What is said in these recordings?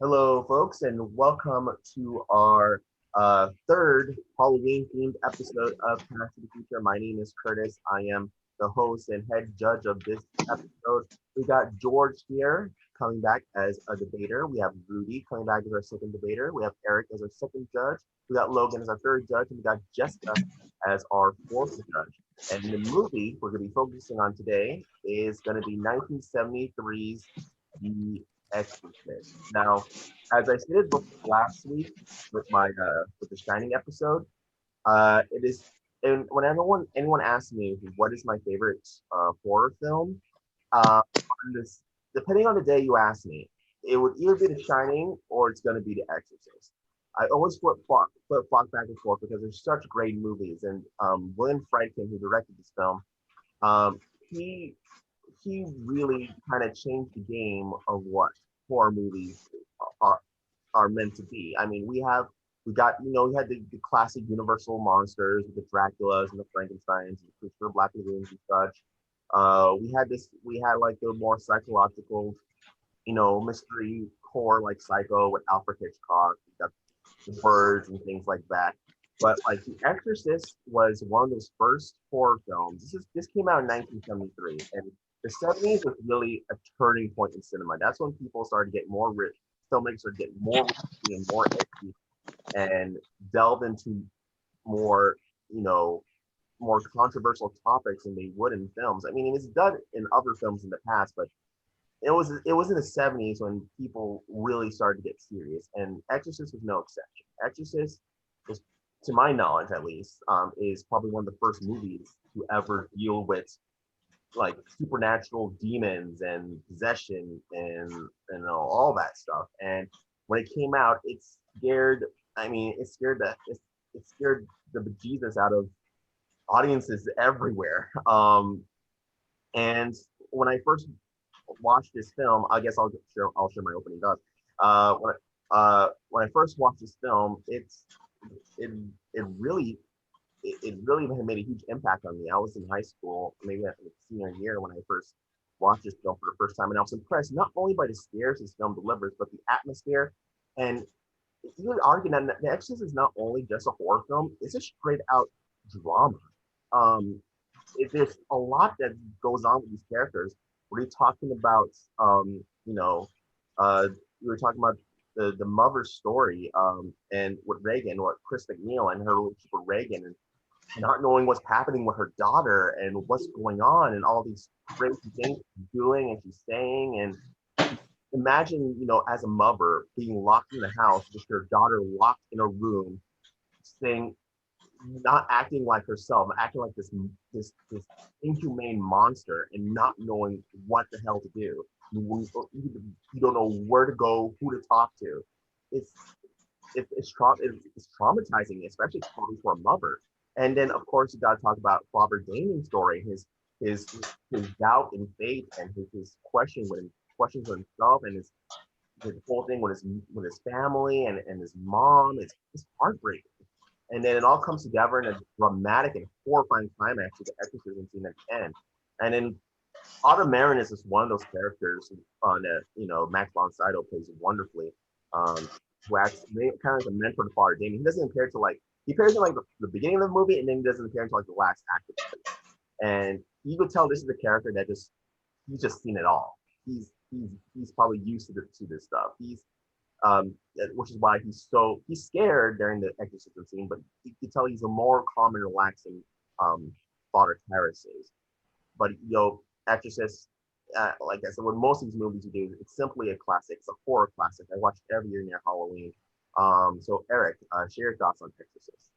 Hello, folks, and welcome to our third Halloween-themed episode of Past to the Future. My name is Curtis. I am the host and head judge of this episode. We got George here coming back as a debater. We have Rudy coming back as our second debater. We have Erik as our second judge. We got Logan as our third judge, and we got Jessica as our fourth judge. And the movie we're going to be focusing on today is going to be 1973's The Exorcist. Now, as I stated last week with my with the Shining episode, it is and when anyone asks me what is my favorite horror film, on this depending on the day you ask me, it would either be The Shining or it's going to be The Exorcist. I always flip back and forth because they're such great movies, and William Friedkin, who directed this film, um, he he really kind of changed the game of what horror movies are are meant to be. I mean, we had the classic Universal monsters with the Draculas and the Frankenstein's and the Christopher Black Lagoons and such. We had like the more psychological, mystery horror like Psycho with Alfred Hitchcock. We got the birds and things like that. But like The Exorcist was one of those first horror films. This came out in 1973, and the 70s was really a turning point in cinema. That's when people started to get more rich, filmmakers started to get more risky and more edgy, and delve into more, you know, more controversial topics than they would in films. I mean, it was done in other films in the past, but it was in the 70s when people really started to get serious, and Exorcist was no exception. Exorcist is, to my knowledge at least, is probably one of the first movies to ever deal with like supernatural demons and possession and all that stuff. And when it came out, it scared. I mean, it scared the bejesus out of audiences everywhere. And when I first watched this film, I guess I'll share my opening thoughts. When I first watched this film, it it really it really made a huge impact on me. I was in high school, maybe at the senior year when I first watched this film for the first time, and I was impressed not only by the scares this film delivers, but the atmosphere. And you would argue that The Exorcist is not only just a horror film; it's a straight out drama. Um, there's a lot that goes on with these characters. We're talking about, you know, uh, we were talking about the mother's story, and with Reagan, what Chris McNeil and her relationship with Reagan, and not knowing what's happening with her daughter and what's going on, and all these crazy things she's doing and she's saying. And imagine, as a mother being locked in the house with your daughter locked in a room, saying, not acting like herself, acting like this inhumane monster, and not knowing what the hell to do. You don't know where to go, who to talk to. It's it's traumatizing, especially probably for a mother. And then of course you got to talk about Robert Damien's story, his his doubt in faith, and his questions with himself, and his whole thing with his family and his mom. It's heartbreaking. And then it all comes together in a dramatic and horrifying climax with the exorcism scene at the end. And then Merrin is just one of those characters that Max Bonsaito plays wonderfully. Um, who acts kind of like a mentor to Father Damien. He doesn't appear to like he appears in like the beginning of the movie, and then he doesn't appear until like the last act of the movie. And you could tell this is a character that he's just seen it all. He's probably used to this stuff. Which is why he's scared during the exorcism scene, but you can tell he's a more calm and relaxing Father Harris is. But Exorcist, like I said, with most of these movies you do, it's simply a classic. It's a horror classic. I watch it every year near Halloween. So Erik, share your thoughts on Exorcist.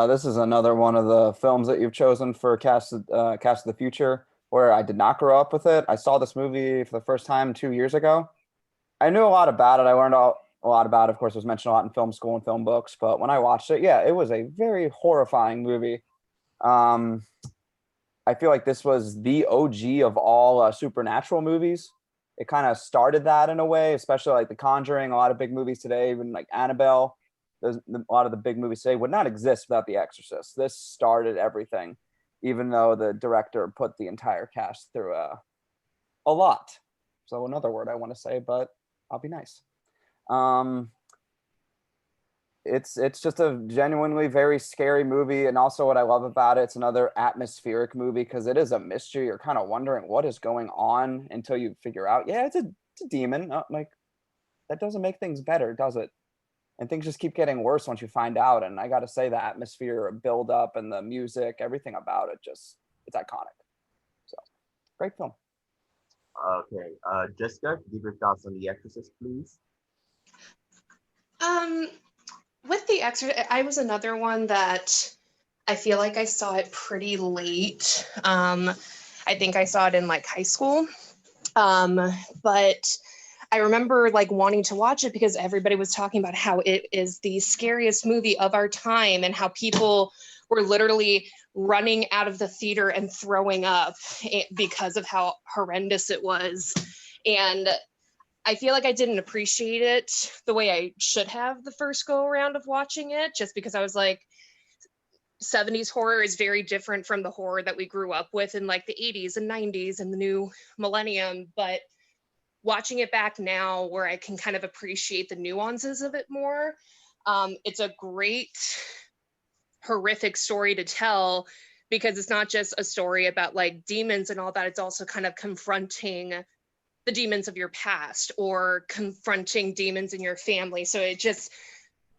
This is another one of the films that you've chosen for Cast of the Future, where I did not grow up with it. I saw this movie for the first time 2 years ago. I knew a lot about it. I learned a lot about it. Of course, it was mentioned a lot in film school and film books. But when I watched it, yeah, it was a very horrifying movie. I feel like this was the OG of all supernatural movies. It kind of started that in a way, especially like The Conjuring. A lot of big movies today, even like Annabelle, a lot of the big movies today would not exist without The Exorcist. This started everything, even though the director put the entire cast through a lot. So another word I want to say, but I'll be nice. It's just a genuinely very scary movie, and also what I love about it's another atmospheric movie because it is a mystery. You're kind of wondering what is going on until you figure out, yeah, it's a demon. Like that doesn't make things better, does it? And things just keep getting worse once you find out. And I got to say, the atmosphere, build up, and the music, everything about it, it's iconic. So great film. Okay, Jessica, give your thoughts on The Exorcist, please. With The Exorcist, I was another one that I feel like I saw it pretty late. I think I saw it in like high school. But I remember like wanting to watch it because everybody was talking about how it is the scariest movie of our time and how people were literally running out of the theater and throwing up because of how horrendous it was. And I feel like I didn't appreciate it the way I should have the first go around of watching it, just because I was like, 70s horror is very different from the horror that we grew up with in like the 80s and 90s and the new millennium. But watching it back now where I can kind of appreciate the nuances of it more, it's a great horrific story to tell because it's not just a story about like demons and all that, it's also kind of confronting the demons of your past or confronting demons in your family. So it just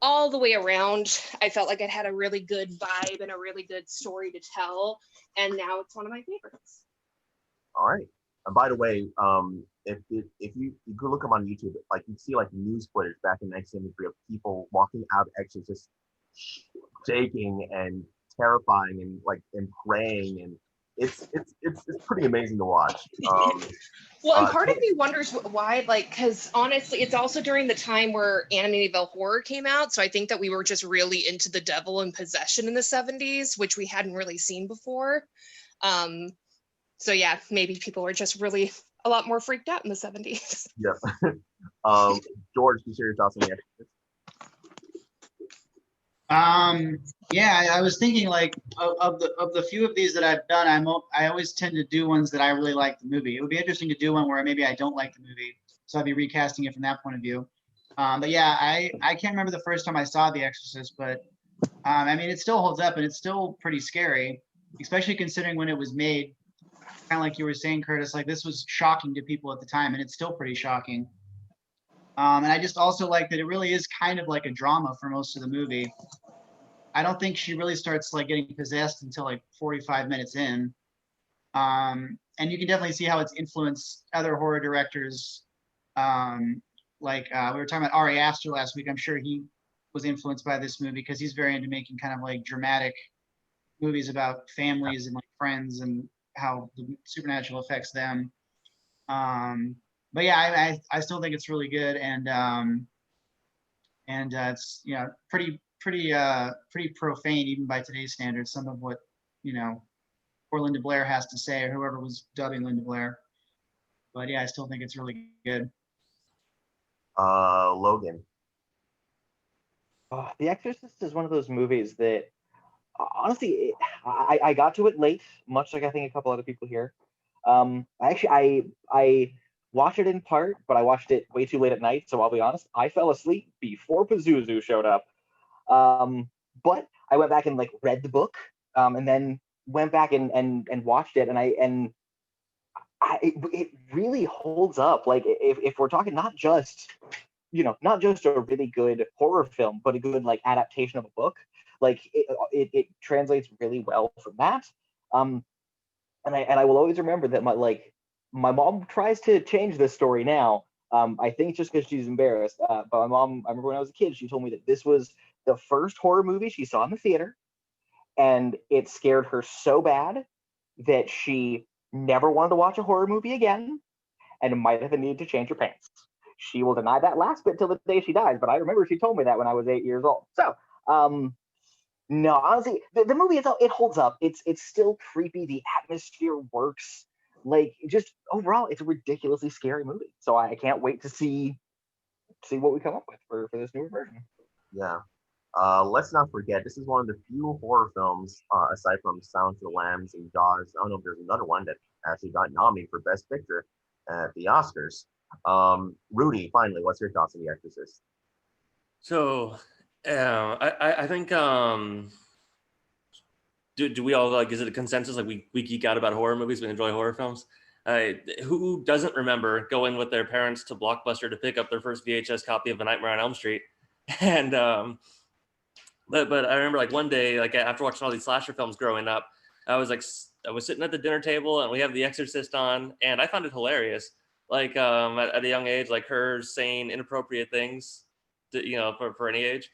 all the way around, I felt like it had a really good vibe and a really good story to tell. And now it's one of my favorites. All right. And by the way, if you could look up on YouTube, like you see like news footage back in 1973 of people walking out of Exorcist shaking and terrifying and praying, and it's pretty amazing to watch. Well, and part of me wonders why, like, because honestly, it's also during the time where Amityville Horror came out. So I think that we were just really into the devil and possession in the 70s, which we hadn't really seen before. So yeah, maybe people were just really a lot more freaked out in the 70s. Yeah. George, can you share your thoughts on The Exorcist? Yeah, I was thinking like of the few of these that I've done, I always tend to do ones that I really like the movie. It would be interesting to do one where maybe I don't like the movie, so I'd be recasting it from that point of view. But yeah, I can't remember the first time I saw The Exorcist, but I mean, it still holds up and it's still pretty scary, especially considering when it was made. Kind of like you were saying, Curtis, like this was shocking to people at the time, and it's still pretty shocking. And I just also like that it really is kind of like a drama for most of the movie. I don't think she really starts like getting possessed until like 45 minutes in. And you can definitely see how it's influenced other horror directors. We were talking about Ari Aster last week. I'm sure he was influenced by this movie because he's very into making kind of like dramatic movies about families and like friends and how the supernatural affects them. But yeah, I still think it's really good, and it's pretty profane even by today's standards. Some of what poor Linda Blair has to say, or whoever was dubbing Linda Blair. But yeah, I still think it's really good. Logan. The Exorcist is one of those movies that honestly, I got to it late, much like I think a couple other people here. I watched it in part, but I watched it way too late at night. So I'll be honest, I fell asleep before Pazuzu showed up. But I went back and like read the book, and then went back and watched it, and it really holds up. Like if we're talking not just a really good horror film, but a good like adaptation of a book, like it translates really well from that. And I will always remember that my mom tries to change this story now. I think just because she's embarrassed. But my mom, I remember when I was a kid, she told me that this was the first horror movie she saw in the theater, and it scared her so bad that she never wanted to watch a horror movie again, and might have needed to change her pants. She will deny that last bit till the day she dies, but I remember she told me that when I was 8 years old. So, no, honestly, the movie itself, it holds up. It's still creepy. The atmosphere works. Like, just overall, it's a ridiculously scary movie. So I can't wait to see what we come up with for this newer version. Yeah. Let's not forget, this is one of the few horror films, aside from Silence of the Lambs and Jaws. I don't know if there's another one that actually got nominated for Best Picture at the Oscars. Rudy, finally, what's your thoughts on The Exorcist? So, I think do we all like? Is it a consensus like we geek out about horror movies? We enjoy horror films. Who doesn't remember going with their parents to Blockbuster to pick up their first VHS copy of A Nightmare on Elm Street? And but I remember like one day, like after watching all these slasher films growing up, I was sitting at the dinner table and we have The Exorcist on, and I found it hilarious. Like at a young age, like her saying inappropriate things, for any age.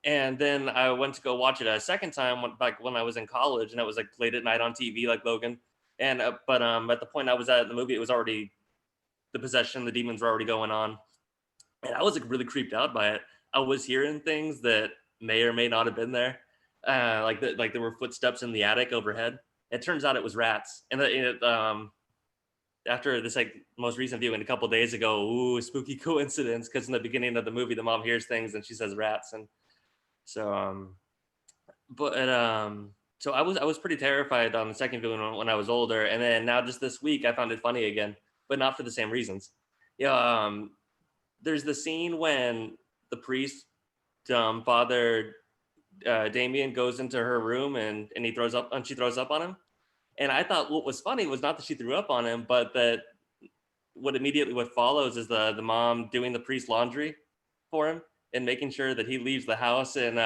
And then I went to go watch it a second time when I was in college, and it was like late at night on TV, like Logan. And but at the point I was at in the movie, it was already the possession, the demons were already going on, and I was like really creeped out by it. I was hearing things that may or may not have been there, like there were footsteps in the attic overhead. It turns out it was rats, and after this like most recent viewing a couple days ago, ooh, spooky coincidence, because in the beginning of the movie, the mom hears things and she says rats, and so so I was pretty terrified on the second viewing when I was older, and then now just this week I found it funny again, but not for the same reasons. Yeah, there's the scene when the priest, Father Damien, goes into her room and she throws up on him. And I thought what was funny was not that she threw up on him, but that what follows is the mom doing the priest's laundry for him and making sure that he leaves the house in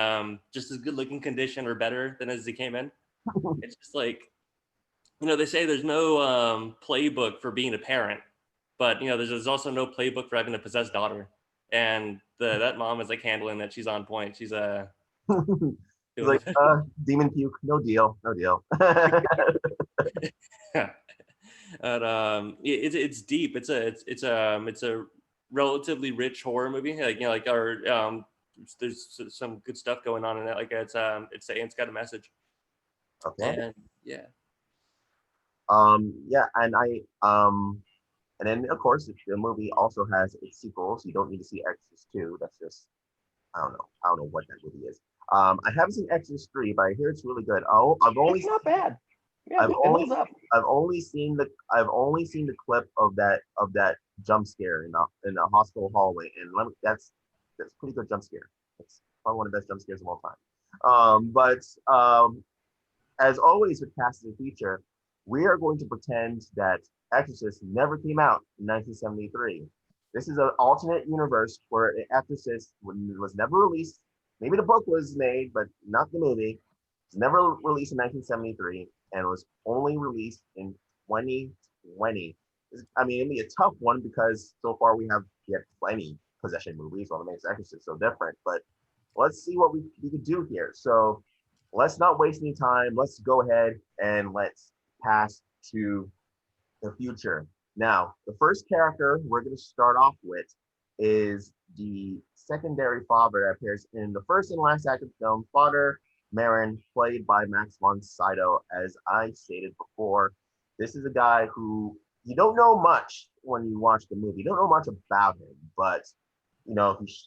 just as good looking condition or better than as he came in. It's just like, they say there's no playbook for being a parent, but there's also no playbook for having a possessed daughter. And that mom is like handling that. She's on point. She's He's like, demon puke, no deal. And it's deep. It's a relatively rich horror movie. There's some good stuff going on in it. Like it's got a message. Okay. And yeah. Yeah, and then of course the movie also has its sequels. You don't need to see Exorcist 2. That's just I don't know what that movie is. I haven't seen Exorcist 3, but I hear it's really good. It's not bad. Yeah, I've only seen the clip of that jump scare in the hospital hallway, and that's a pretty good jump scare. It's probably one of the best jump scares of all time. But as always with Cast of the Future, we are going to pretend that Exorcist never came out in 1973. This is an alternate universe where Exorcist was never released. Maybe the book was made, but not the movie. It was never released in 1973 and was only released in 2020. I mean, it'd be a tough one because so far we have plenty possession movies. What makes Exorcist so different? But let's see what we can do here. So let's not waste any time. Let's go ahead and let's pass to the future. Now, the first character we're going to start off with is the secondary father that appears in the first and last act of the film, Father Merrin, played by Max Bonsaito. As I stated before, this is a guy who you don't know much when you watch the movie. You don't know much about him, but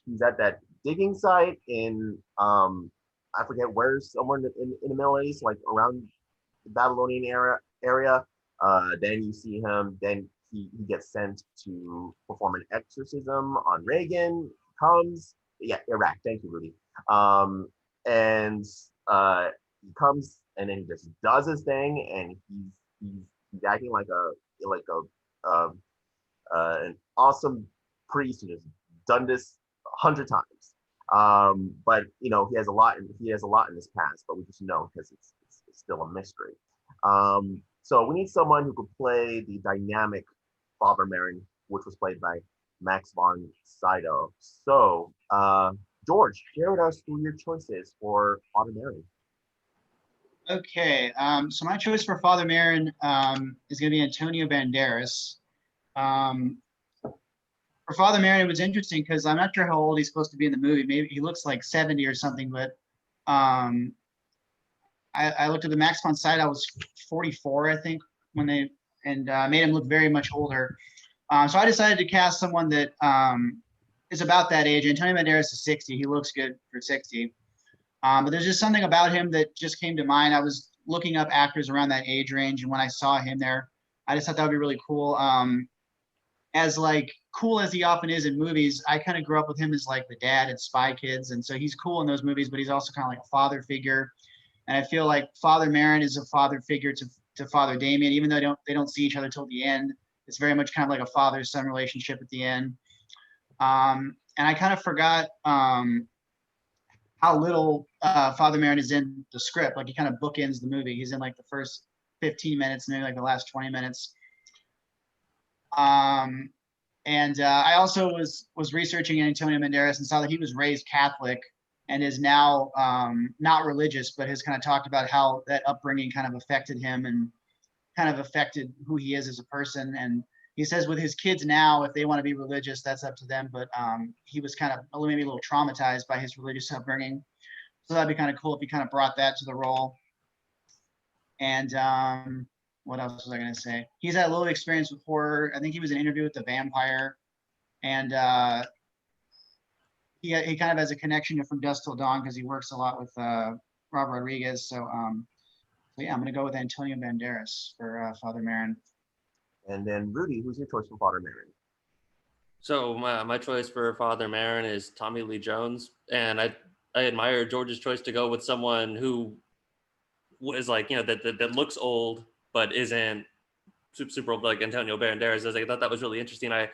he's at that digging site in I forget where, somewhere in the Middle East, like around the Babylonian area. Then you see him. Then he gets sent to perform an exorcism on Reagan. Iraq. Thank you, Rudy. And he comes and then he just does his thing, and he's acting like an awesome priest who has done this 100 times. But he has a lot in his past, but we just know because it's still a mystery. So we need someone who could play the dynamic Father Merrin, which was played by Max von Sydow. So, George, share with us who your choice is for Father Merrin. Okay, so my choice for Father Merrin is going to be Antonio Banderas. For Father Merrin, it was interesting because I'm not sure how old he's supposed to be in the movie. Maybe he looks like 70 or something, but I looked at the Max von Sydow was 44, I think, when they made him look very much older. So I decided to cast someone that is about that age. Antonio Banderas is 60. He looks good for 60. But there's just something about him that just came to mind. I was looking up actors around that age range, and when I saw him there, I just thought that would be really cool. As like cool as he often is in movies, I kind of grew up with him as like the dad in Spy Kids, and so he's cool in those movies, but he's also kind of like a father figure. And I feel like Father Merrin is a father figure to Father Damien, even though they don't see each other till the end. It's very much kind of like a father-son relationship at the end. And I kind of forgot how little Father Merrin is in the script. Like he kind of bookends the movie. He's in like the first 15 minutes, maybe like the last 20 minutes. And I also was researching Antonio Banderas and saw that he was raised Catholic and is now not religious, but has kind of talked about how that upbringing kind of affected him and kind of affected who he is as a person. And he says with his kids now, if they want to be religious, that's up to them. But he was kind of maybe a little traumatized by his religious upbringing. So that'd be kind of cool if he kind of brought that to the role. And what else was I going to say? He's had a little experience with horror. I think he was in an interview with the vampire. And he kind of has a connection to From Dusk Till Dawn because he works a lot with Robert Rodriguez. So yeah, I'm going to go with Antonio Banderas for Father Merrin. And then Rudy, who's your choice for Father Merrin? So my choice for Father Merrin is Tommy Lee Jones, and I admire George's choice to go with someone who was like, you know, that looks old but isn't super old like Antonio Banderas. I thought that was really interesting. I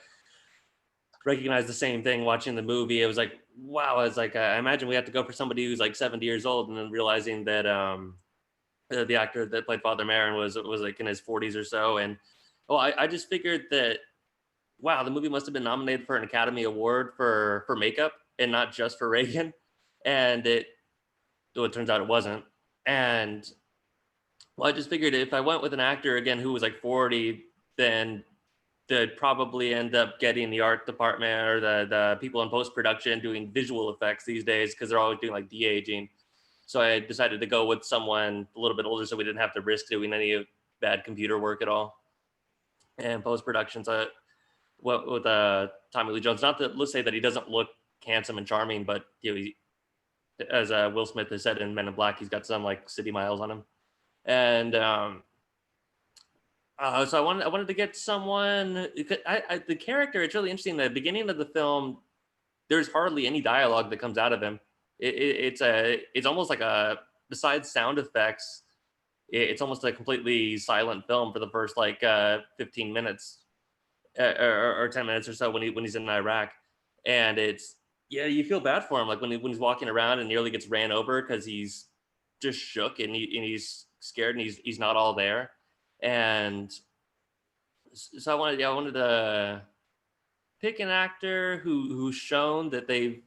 recognized the same thing watching the movie. It was like, wow. I was like, I imagine we have to go for somebody who's like 70 years old, and then realizing that the actor that played Father Merrin was like in his 40s or so. And I just figured that, wow, the movie must have been nominated for an Academy Award for makeup and not just for Reagan. And it turns out it wasn't. And well, I just figured if I went with an actor again who was like 40, then they'd probably end up getting the art department or the people in post-production doing visual effects these days because they're always doing like de-aging. So I decided to go with someone a little bit older so we didn't have to risk doing any bad computer work at all. And post-production, so with Tommy Lee Jones, not that let's say that he doesn't look handsome and charming, but you know, as Will Smith has said in Men in Black, he's got some like city miles on him. And so I wanted to get someone. The character, it's really interesting. The beginning of the film, there's hardly any dialogue that comes out of him. It's almost like besides sound effects, it's almost a completely silent film for the first like 15 minutes or 10 minutes or so when he's in Iraq. And it's, yeah, you feel bad for him, like when he's walking around and nearly gets ran over because he's just shook and he's scared and he's not all there. And so I wanted to pick an actor who's shown that they've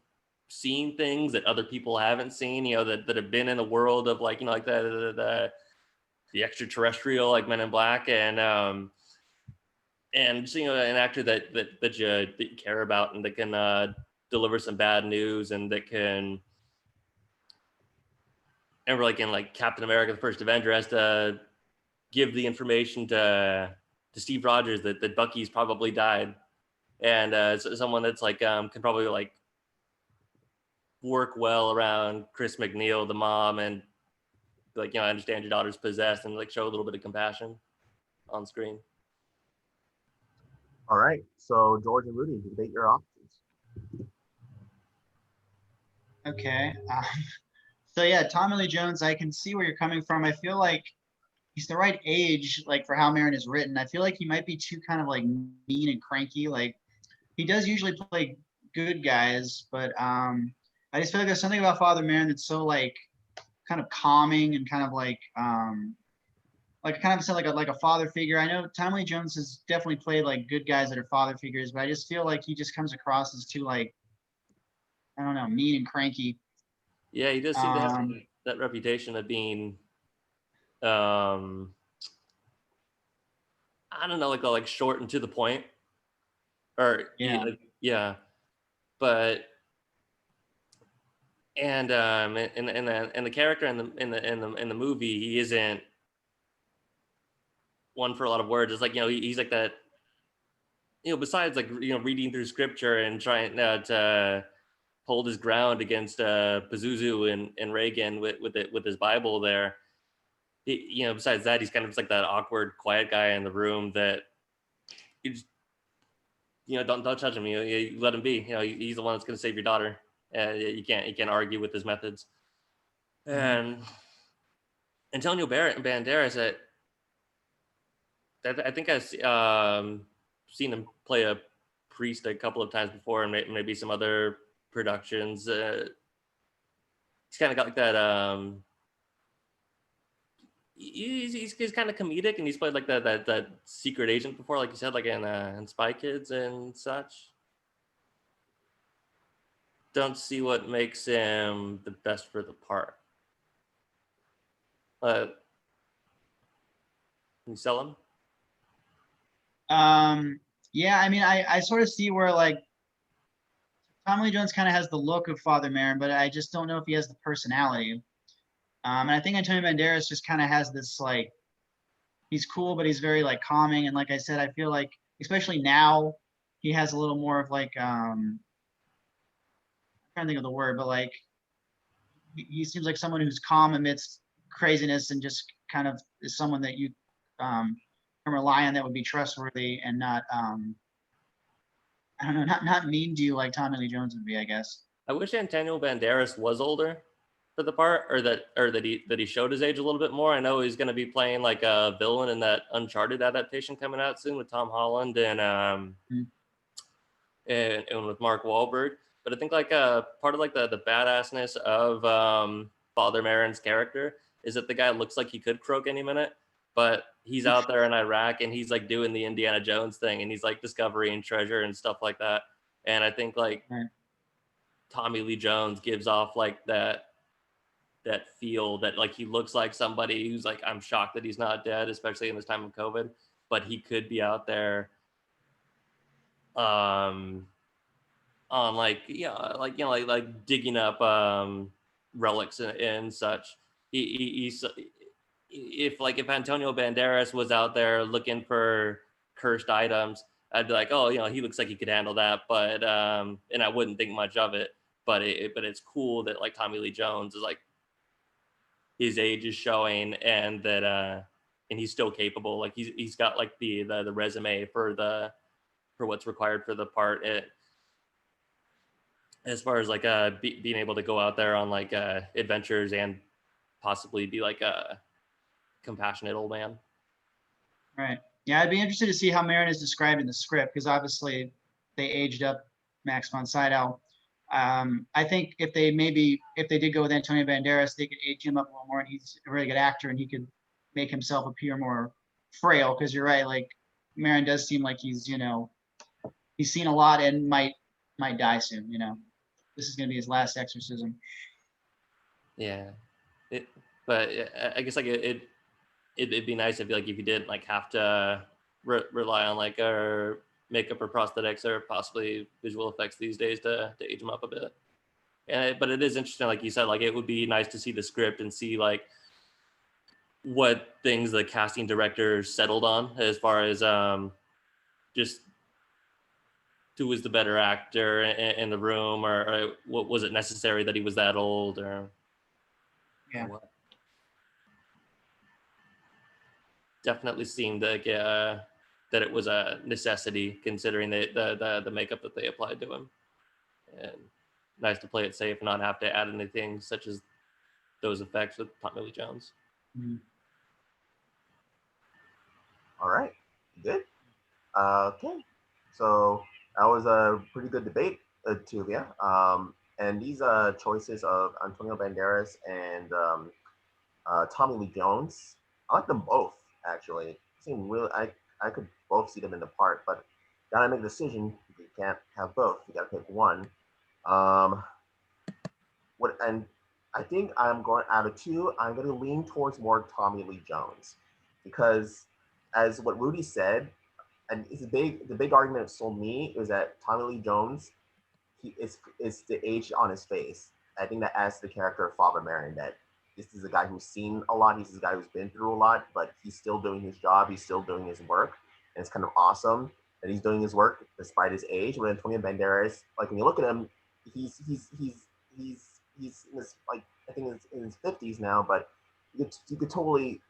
seen things that other people haven't seen, you know, that have been in the world of like, you know, like the extraterrestrial, like Men in Black, and just, you know, an actor that you care about and that can deliver some bad news and that can. And we're like in like Captain America: The First Avenger has to give the information to Steve Rogers that Bucky's probably died, and someone that's like can probably like work well around Chris McNeil, the mom, and like, you know, I understand your daughter's possessed, and like show a little bit of compassion on screen. All right, so George and Rudy, debate your options. Okay. So yeah, Tommy Lee Jones, I can see where you're coming from. I feel like he's the right age, like for how Merrin is written. I feel like he might be too kind of like mean and cranky. Like he does usually play good guys, but I just feel like there's something about Father Merrin that's so like kind of calming and kind of like kind of sound like a father figure. I know Tommy Lee Jones has definitely played like good guys that are father figures, but I just feel like he just comes across as too like, I don't know, mean and cranky. Yeah, he does seem to have that reputation of being, I don't know, like short and to the point, or yeah, but and the character in the movie, he isn't one for a lot of words. It's like, you know, he's like that, you know, besides like, you know, reading through scripture and trying to hold his ground against Pazuzu and Reagan with his Bible there. You know, besides that, he's kind of just like that awkward, quiet guy in the room that don't touch him. You let him be. He's the one that's going to save your daughter. You can't argue with his methods. And Antonio Banderas, I think I've seen him play a priest a couple of times before, and maybe some other productions. He's kind of got like that. He's kind of comedic, and he's played like that secret agent before, like you said, like in Spy Kids and such. Don't see what makes him the best for the part. Can you sell him? Yeah, I mean, I sort of see where like Tommy Lee Jones kind of has the look of Father Merrin, but I just don't know if he has the personality. And I think Antonio Banderas just kind of has this like, he's cool, but he's very like calming. And like I said, I feel like, especially now, he has a little more of like, I'm trying to think of the word, but like, he seems like someone who's calm amidst craziness and just kind of is someone that you can rely on, that would be trustworthy and not, I don't know, not mean to you like Tommy Lee Jones would be, I guess. I wish Antonio Banderas was older for the part, or that he showed his age a little bit more. I know he's going to be playing like a villain in that Uncharted adaptation coming out soon with Tom Holland and with Mark Wahlberg. But I think like part of like the badassness of Father Merrin's character is that the guy looks like he could croak any minute, but he's out there in Iraq and he's like doing the Indiana Jones thing, and he's like discovering treasure and stuff like that. And I think like Tommy Lee Jones gives off like that feel that like he looks like somebody who's like, I'm shocked that he's not dead, especially in this time of COVID, but he could be out there on like digging up relics and such. He's if Antonio Banderas was out there looking for cursed items, I'd be like, oh, he looks like he could handle that, but and I wouldn't think much of it. But it's cool that like Tommy Lee Jones is like, his age is showing, and that and he's still capable. Like he's got like the resume for what's required for the part. As far as like being able to go out there on like adventures and possibly be like a compassionate old man. Right. Yeah, I'd be interested to see how Merrin is described in the script, because obviously they aged up Max Bonsaito. I think if they did go with Antonio Banderas, they could age him up a little more, and he's a really good actor, and he could make himself appear more frail. Because you're right, like Merrin does seem like he's he's seen a lot and might die soon. This is gonna be his last exorcism. Yeah, but I guess like it'd be nice if like if you didn't like have to rely on like our makeup or prosthetics or possibly visual effects these days to age them up a bit. But it is interesting, like you said, like it would be nice to see the script and see like what things the casting director settled on as far as just who was the better actor in the room, or what was it necessary that he was that old, or what? Definitely seemed like that it was a necessity considering the makeup that they applied to him, and nice to play it safe and not have to add anything such as those effects with Tommy Lee Jones. Mm-hmm. All right, good. Okay, so that was a pretty good debate, Tulia. And these choices of Antonio Banderas and Tommy Lee Jones, I like them both actually. Seem really, I could both see them in the part, but gotta make a decision. You can't have both. You gotta pick one. And I think I'm going out of two. I'm going to lean towards more Tommy Lee Jones, because as what Rudy said, and it's the big argument that sold me is that Tommy Lee Jones, it's the age on his face. I think that adds to the character of Father Merrin, that this is a guy who's seen a lot. He's a guy who's been through a lot, but he's still doing his job. He's still doing his work, and it's kind of awesome that he's doing his work despite his age. When Antonio Banderas, like when you look at him, he's in his, like, I think it's in his 50s now, but you could totally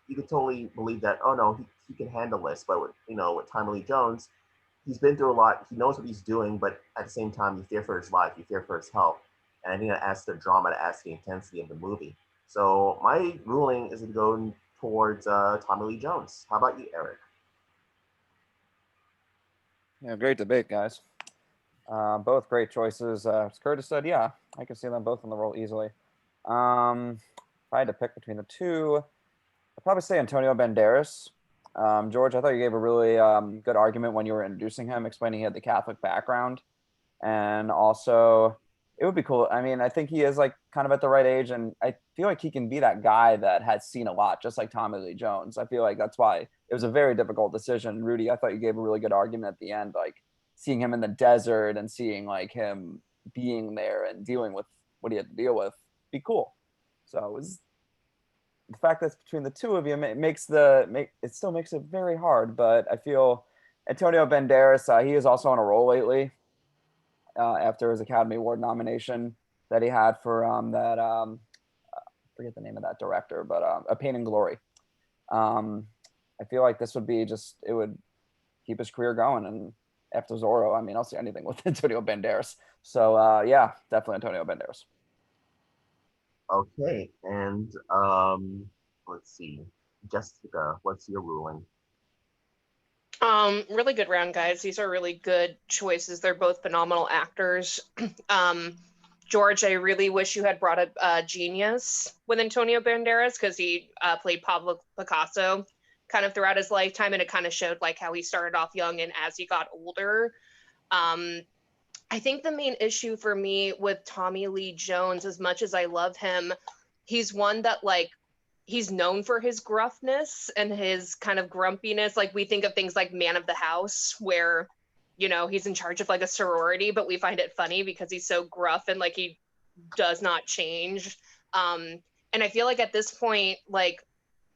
believe that, oh no, he can handle this. But with Tommy Lee Jones, he's been through a lot. He knows what he's doing, but at the same time, you fear for his life, you fear for his health, and I think that adds to the drama, that adds to the intensity of the movie. So my ruling is to go towards Tommy Lee Jones. How about you, Erik? Yeah, great debate, guys. Both great choices. As Curtis said, yeah, I can see them both in the role easily. If I had to pick between the two, I'd probably say Antonio Banderas. George, I thought you gave a really good argument when you were introducing him, explaining he had the Catholic background. And also, it would be cool. I mean, I think he is like kind of at the right age, and I feel like he can be that guy that has seen a lot, just like Tommy Lee Jones. I feel like that's why it was a very difficult decision. Rudy, I thought you gave a really good argument at the end, like seeing him in the desert and seeing like him being there and dealing with what he had to deal with be cool. So it was the fact that's between the two of you it still makes it very hard. But I feel Antonio Banderas, he is also on a roll lately. After his Academy Award nomination that he had for I forget the name of that director, but A Pain and Glory. I feel like this would be it would keep his career going. And after Zorro, I mean, I'll see anything with Antonio Banderas. So yeah, definitely Antonio Banderas. Okay, and let's see, Jessica, what's your ruling? Really good round, guys. These are really good choices. They're both phenomenal actors. George, I really wish you had brought up Genius with Antonio Banderas, because he played Pablo Picasso kind of throughout his lifetime, and it kind of showed like how he started off young and as he got older. I think the main issue for me with Tommy Lee Jones, as much as I love him, he's one that like he's known for his gruffness and his kind of grumpiness. Like we think of things like Man of the House, where, you know, he's in charge of like a sorority, but we find it funny because he's so gruff and like he does not change. And I feel like at this point, like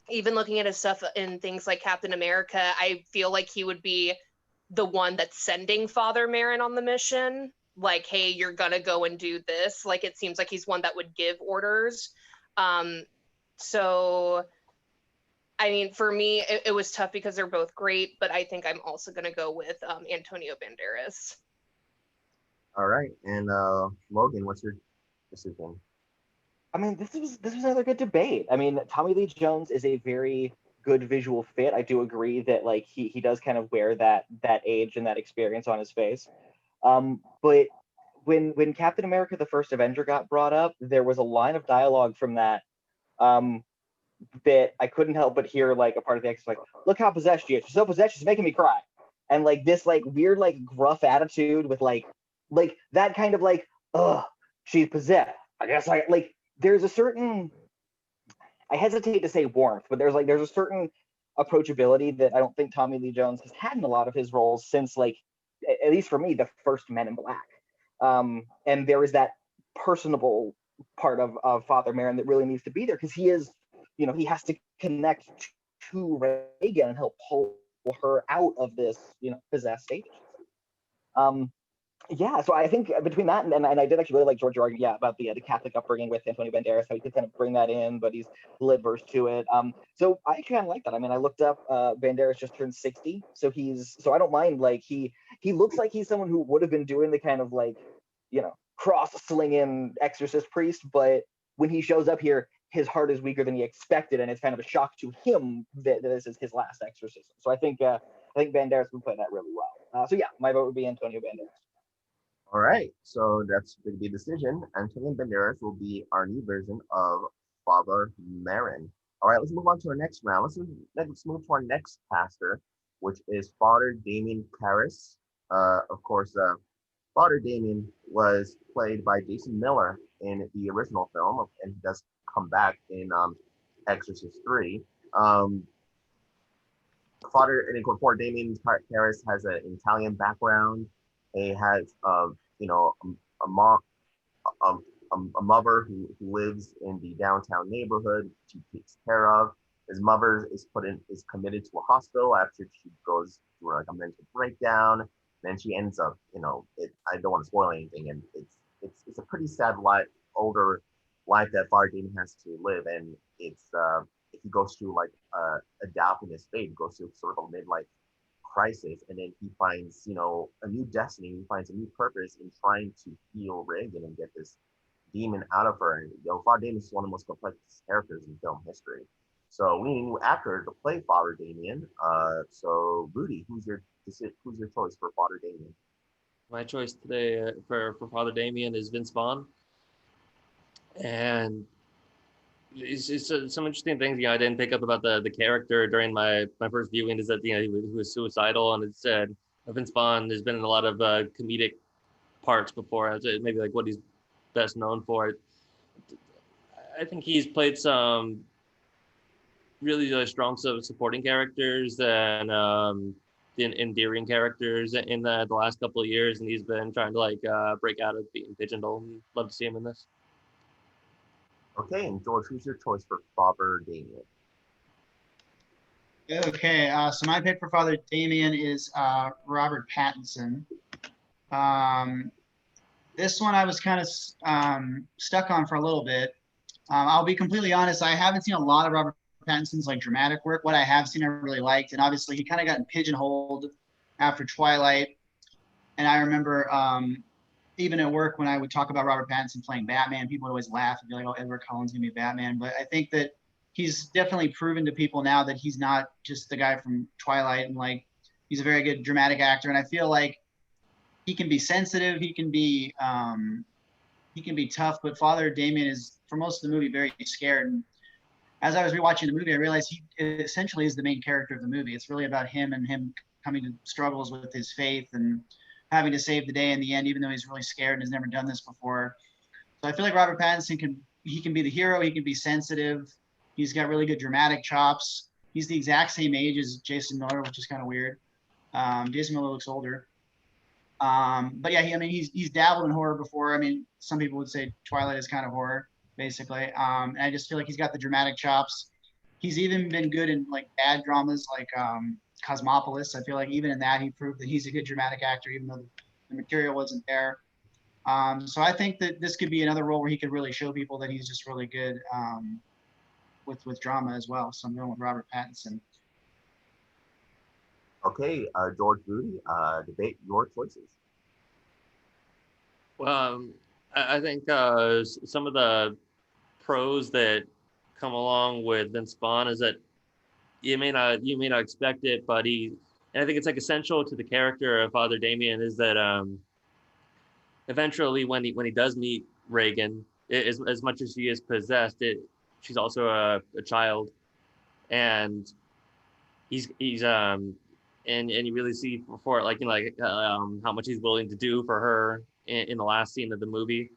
even looking at his stuff in things like Captain America, I feel like he would be the one that's sending Father Merrin on the mission. Like, hey, you're gonna go and do this. Like it seems like he's one that would give orders. So, I mean, for me, it was tough because they're both great, but I think I'm also going to go with Antonio Banderas. All right, and Logan, what's your decision? I mean, this was another good debate. I mean, Tommy Lee Jones is a very good visual fit. I do agree that like he does kind of wear that age and that experience on his face. But when Captain America: The First Avenger got brought up, there was a line of dialogue from that that I couldn't help but hear like a part of the actor like, "Look how possessed she is. She's so possessed, she's making me cry." And like this like weird like gruff attitude with like that kind of like, "Ugh, she's possessed." I guess like there's a certain, I hesitate to say warmth, but there's a certain approachability that I don't think Tommy Lee Jones has had in a lot of his roles since like, at least for me, the first Men in Black. And there is that personable part of Father Merrin that really needs to be there, because he is, you know, he has to connect to Reagan and help pull her out of this, you know, possessed state. Yeah, so I think between that and I did actually really like George arguing, yeah, about the Catholic upbringing with Antonio Banderas, how he could kind of bring that in, but he's led verse to it. So I kind of like that. I mean, I looked up Banderas just turned 60, so I don't mind, like he looks like he's someone who would have been doing the kind of like, you know, cross slinging exorcist priest, but when he shows up here, his heart is weaker than he expected, and it's kind of a shock to him that this is his last exorcism. So I think Banderas would play that really well. So yeah, my vote would be Antonio Banderas. All right, so that's going to be a decision. Antonio Banderas will be our new version of Father Merrin. All right, let's move on to our next round. Let's move to our next pastor, which is Father Damien Karras. Of course, Father Damien was played by Jason Miller in the original film, and he does come back in Exorcist 3. Father Damien Karras has an Italian background. He has, you know, a mother who lives in the downtown neighborhood. She takes care of. His mother is committed to a hospital after she goes through like a mental breakdown. Then she ends up, you know, I don't want to spoil anything, and it's a pretty sad older life that Father Damien has to live, and it's if he goes through like adapting his fate, he goes through sort of a midlife crisis, and then he finds, a new destiny. He finds a new purpose in trying to heal Reagan and get this demon out of her. And Father Damien is one of the most complex characters in film history. So we need a new actor to play Father Damien. So Rudy, who's your choice for Father Damien? My choice today for Father Damien is Vince Vaughn, and it's some interesting things. I didn't pick up about the character during my first viewing, is that he was suicidal, and it said Vince Vaughn has been in a lot of comedic parts before. As maybe like what he's best known for. I think he's played some really strong supporting characters and endearing characters in the last couple of years, and he's been trying to break out of being pigeonholed. Love to see him in this. Okay, and George, who's your choice for Father Damien? Okay, so my pick for Father Damien is Robert Pattinson. This one I was kind of stuck on for a little bit. I'll be completely honest, I haven't seen a lot of Robert Pattinson's dramatic work. What I have seen I really liked, and obviously he kind of got pigeonholed after Twilight. And I remember even at work when I would talk about Robert Pattinson playing Batman, people would always laugh and be like, "Oh, Edward Cullen's gonna be Batman." But I think that he's definitely proven to people now that he's not just the guy from Twilight, and he's a very good dramatic actor. And I feel like he can be sensitive, he can be tough, but Father Damien is, for most of the movie, very scared. And as I was rewatching the movie, I realized he essentially is the main character of the movie. It's really about him and him coming to struggles with his faith and having to save the day in the end, even though he's really scared and has never done this before. So I feel like Robert Pattinson can be the hero. He can be sensitive. He's got really good dramatic chops. He's the exact same age as Jason Miller, which is kind of weird. Jason Miller looks older. But yeah, he's dabbled in horror before. I mean, some people would say Twilight is kind of horror, basically. And I just feel like he's got the dramatic chops. He's even been good in bad dramas like Cosmopolis. I feel like even in that he proved that he's a good dramatic actor, even though the material wasn't there. So I think that this could be another role where he could really show people that he's just really good with drama as well. So I'm going with Robert Pattinson. Okay, George, Rudy, debate your choices. Well, I think some of the pros that come along with Vince Vaughn is that you may not expect it, but and I think it's essential to the character of Father Damien is that eventually when he does meet Reagan, as much as she is possessed, she's also a child, and he's and you really see for it how much he's willing to do for her in the last scene of the movie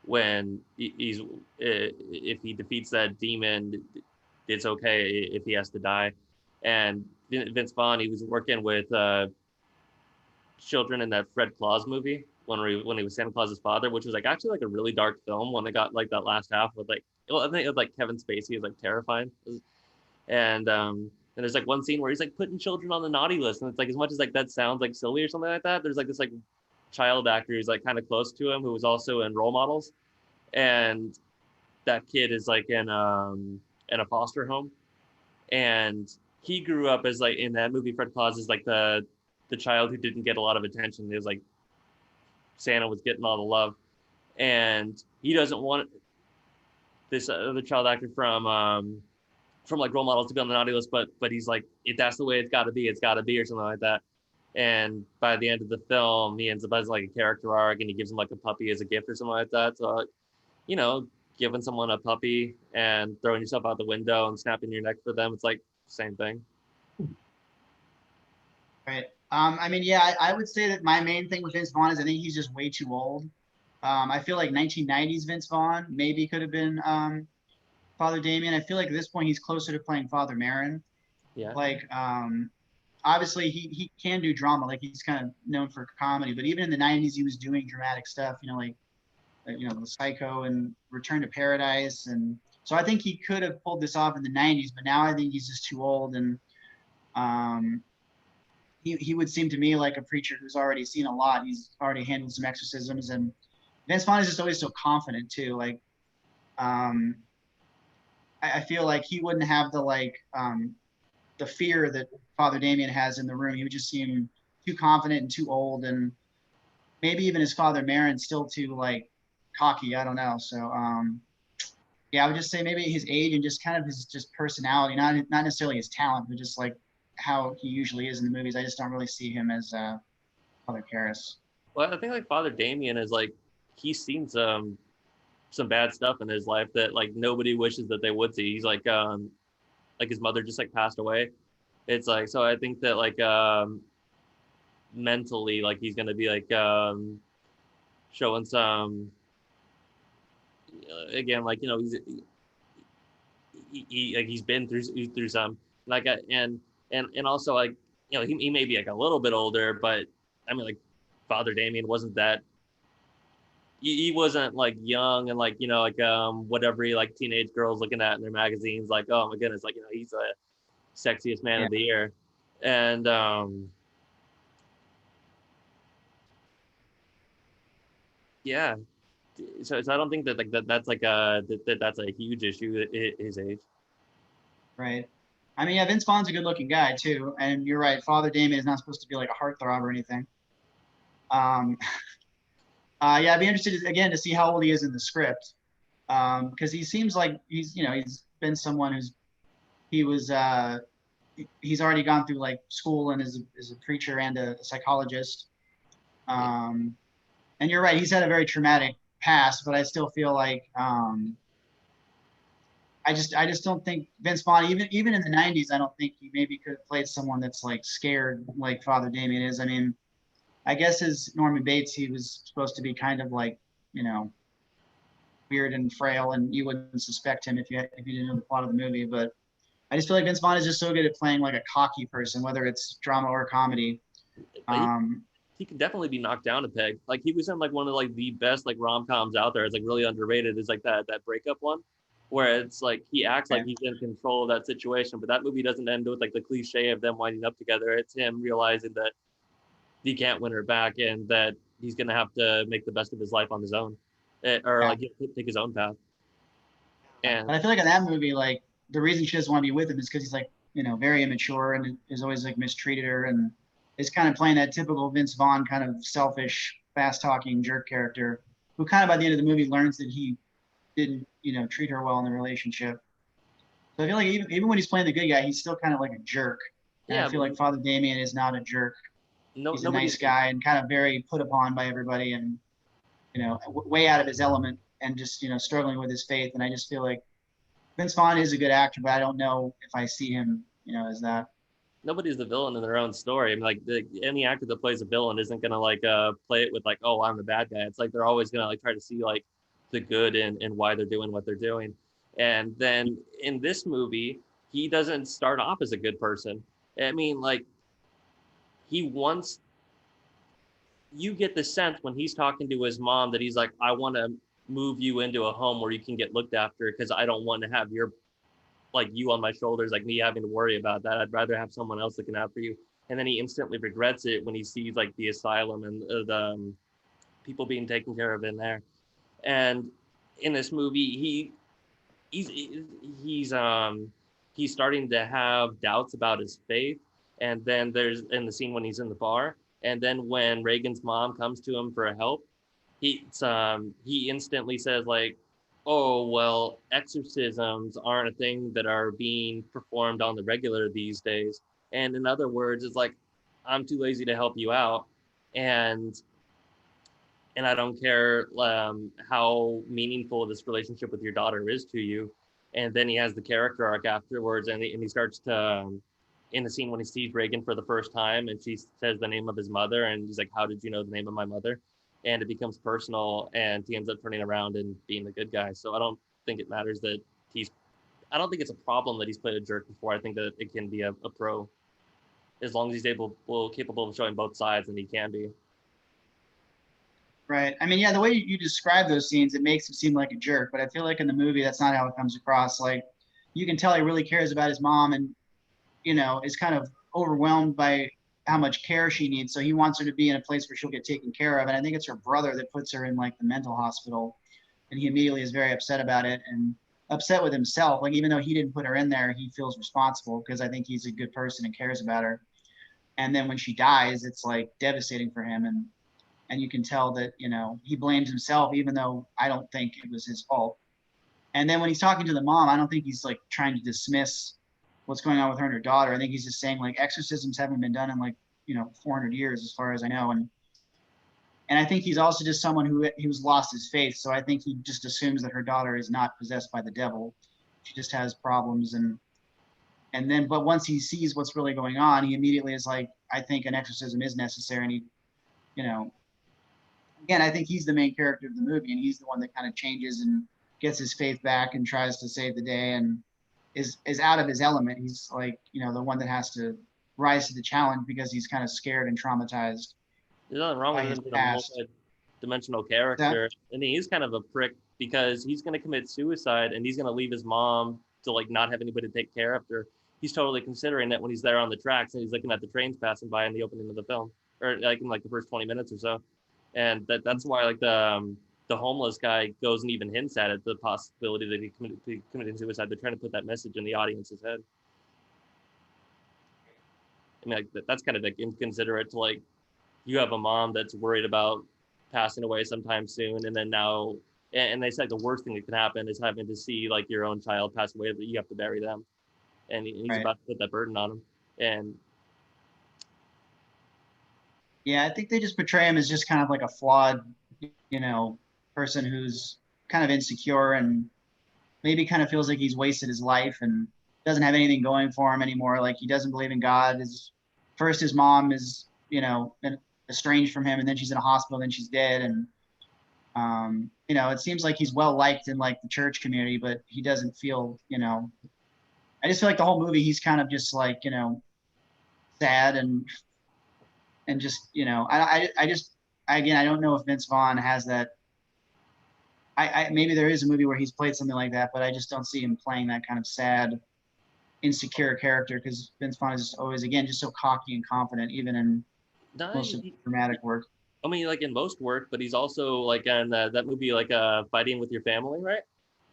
when he's if he defeats that demon, it's okay if he has to die. And Vince Vaughn, he was working with children in that Fred Claus movie when he was Santa Claus's father, which was actually a really dark film when it got that last half with I think it was Kevin Spacey is terrifying. And there's one scene where he's putting children on the naughty list, and it's as much as that sounds silly or something like that, there's this child actor who's kind of close to him who was also in Role Models, and that kid is in a foster home, and he grew up as in that movie Fred Claus is the child who didn't get a lot of attention. It was Santa was getting all the love, and he doesn't want this other child actor from Role Models to be on the naughty list, but he's if that's the way it's got to be or something like that. And by the end of the film, he ends up as a character arc, and he gives him a puppy as a gift or something like that. So, giving someone a puppy and throwing yourself out the window and snapping your neck for them, it's same thing. Right. I would say that my main thing with Vince Vaughn is I think he's just way too old. I feel 1990s Vince Vaughn maybe could have been Father Damien. I feel at this point he's closer to playing Father Merrin. Yeah. Obviously he can do drama, he's kind of known for comedy, but even in the 90s he was doing dramatic stuff, the Psycho and Return to Paradise, and so I think he could have pulled this off in the 90s, but now I think he's just too old, and he would seem to me like a preacher who's already seen a lot. He's already handled some exorcisms, and Vince Vaughn is just always so confident too. I feel like he wouldn't have the the fear that Father Damien has in the room. He would just seem too confident and too old, and maybe even his father Merrin still too like cocky. I don't know. So yeah, I would just say maybe his age and just kind of his just personality, not necessarily his talent, but just like how he usually is in the movies. I just don't really see him as Father Karras. Well, I think like Father Damien is like he's seen some bad stuff in his life that like nobody wishes that they would see. He's like his mother just like passed away. It's like, so I think that like mentally like he's gonna be like showing some again like he like he's been through some like and also like he may be like a little bit older, but I mean like Father Damien wasn't that he wasn't like young and like like whatever like teenage girls looking at in their magazines like, oh my goodness, like he's a sexiest man of the year. And yeah, so I don't think that like that's like that's a huge issue at his age. Right. I mean, yeah, Vince Vaughn's a good-looking guy too, and you're right. Father Damien is not supposed to be like a heartthrob or anything. Yeah, I'd be interested again to see how old he is in the script, because he seems like he's been someone he's already gone through like school and is a preacher and a psychologist. And you're right, he's had a very traumatic past, but I still feel like I just don't think Vince Vaughn, even in the 90s, I don't think he maybe could have played someone that's like scared like Father Damien is. I mean, I guess as Norman Bates, he was supposed to be kind of like, weird and frail, and you wouldn't suspect him if you didn't know the plot of the movie. But I just feel like Vince Vaughn is just so good at playing like a cocky person, whether it's drama or comedy. He could definitely be knocked down a peg. Like he was in like one of like the best like rom-coms out there. It's like really underrated. Is like that breakup one, where it's like he acts like he's in control of that situation, but that movie doesn't end with like the cliche of them winding up together. It's him realizing that he can't win her back and that he's gonna have to make the best of his life on his own, like take his own path. And I feel like in that movie, like the reason she doesn't want to be with him is because he's like very immature and is always like mistreated her and is kind of playing that typical Vince Vaughn kind of selfish, fast-talking jerk character who kind of by the end of the movie learns that he didn't treat her well in the relationship. So I feel like even when he's playing the good guy, he's still kind of like a jerk. And I feel like Father Damien is not a jerk. He's a nice guy and kind of very put upon by everybody and, way out of his element and just, struggling with his faith. And I just feel like Vince Vaughn is a good actor, but I don't know if I see him, as that. Nobody's the villain in their own story. I mean, like any actor that plays a villain isn't going to like play it with like, oh, I'm the bad guy. It's like they're always going to like try to see like the good and why they're doing what they're doing. And then in this movie, he doesn't start off as a good person. I mean, like, you get the sense when he's talking to his mom that he's like, I want to move you into a home where you can get looked after because I don't want to have you on my shoulders, like me having to worry about that. I'd rather have someone else looking after you. And then he instantly regrets it when he sees like the asylum and the people being taken care of in there. And in this movie, he's starting to have doubts about his faith. And then there's in the scene when he's in the bar, and then when Reagan's mom comes to him for help, he instantly says like, oh, well, exorcisms aren't a thing that are being performed on the regular these days. And in other words, it's like, I'm too lazy to help you out. And I don't care how meaningful this relationship with your daughter is to you. And then he has the character arc afterwards, and he starts to, in the scene when he sees Reagan for the first time, and she says the name of his mother, and he's like, how did you know the name of my mother? And it becomes personal, and he ends up turning around and being the good guy. So I don't think it matters that I don't think it's a problem that he's played a jerk before. I think that it can be a pro, as long as he's capable of showing both sides, and he can be. Right. I mean, yeah, the way you describe those scenes, it makes him seem like a jerk, but I feel like in the movie, that's not how it comes across. Like, you can tell he really cares about his mom and, is kind of overwhelmed by how much care she needs. So he wants her to be in a place where she'll get taken care of. And I think it's her brother that puts her in like the mental hospital. And he immediately is very upset about it. And upset with himself. Like, even though he didn't put her in there, he feels responsible because I think he's a good person and cares about her. And then when she dies, it's like devastating for him. And you can tell that, you know, he blames himself, even though I don't think it was his fault. And then when he's talking to the mom, I don't think he's like trying to dismiss what's going on with her and her daughter. I think he's just saying like exorcisms haven't been done in like, you know, 400 years as far as I know. And I think he's also just someone who was lost his faith. So I think he just assumes that her daughter is not possessed by the devil. She just has problems. And then, but once he sees what's really going on, he immediately is like, I think an exorcism is necessary. And he, you know, again, I think he's the main character of the movie, and he's the one that kind of changes and gets his faith back and tries to save the day and is out of his element. He's like, you know, the one that has to rise to the challenge because he's kind of scared and traumatized. There's nothing wrong with him being a multi-dimensional character. And he's kind of a prick because he's going to commit suicide and he's going to leave his mom to like not have anybody to take care of her. He's totally considering that when he's there on the tracks and he's looking at the trains passing by in the opening of the film, or like in like the first 20 minutes or so. And that's why like the homeless guy goes and even hints at it, the possibility that he committed suicide. They're trying to put that message in the audience's head. I mean, like that's kind of like inconsiderate to like, you have a mom that's worried about passing away sometime soon, and then now, and they said the worst thing that can happen is having to see like your own child pass away, that you have to bury them, and he's Right. about to put that burden on him. And yeah, I think they just portray him as just kind of like a flawed, you know, person who's kind of insecure and maybe kind of feels like he's wasted his life and doesn't have anything going for him anymore. Like he doesn't believe in God. His mom is, you know, estranged from him, and then she's in a hospital, then she's dead. And you know, it seems like he's well liked in like the church community, but he doesn't feel, you know, I just feel like the whole movie he's kind of just like, you know, sad and just, you know, again, I don't know if Vince Vaughn has that. I maybe there is a movie where he's played something like that, but I just don't see him playing that kind of sad, insecure character, because Vince Vaughn is just always, again, just so cocky and confident, even in most of the dramatic work. I mean, like in most work, but he's also like in that movie, like Fighting with Your Family, right?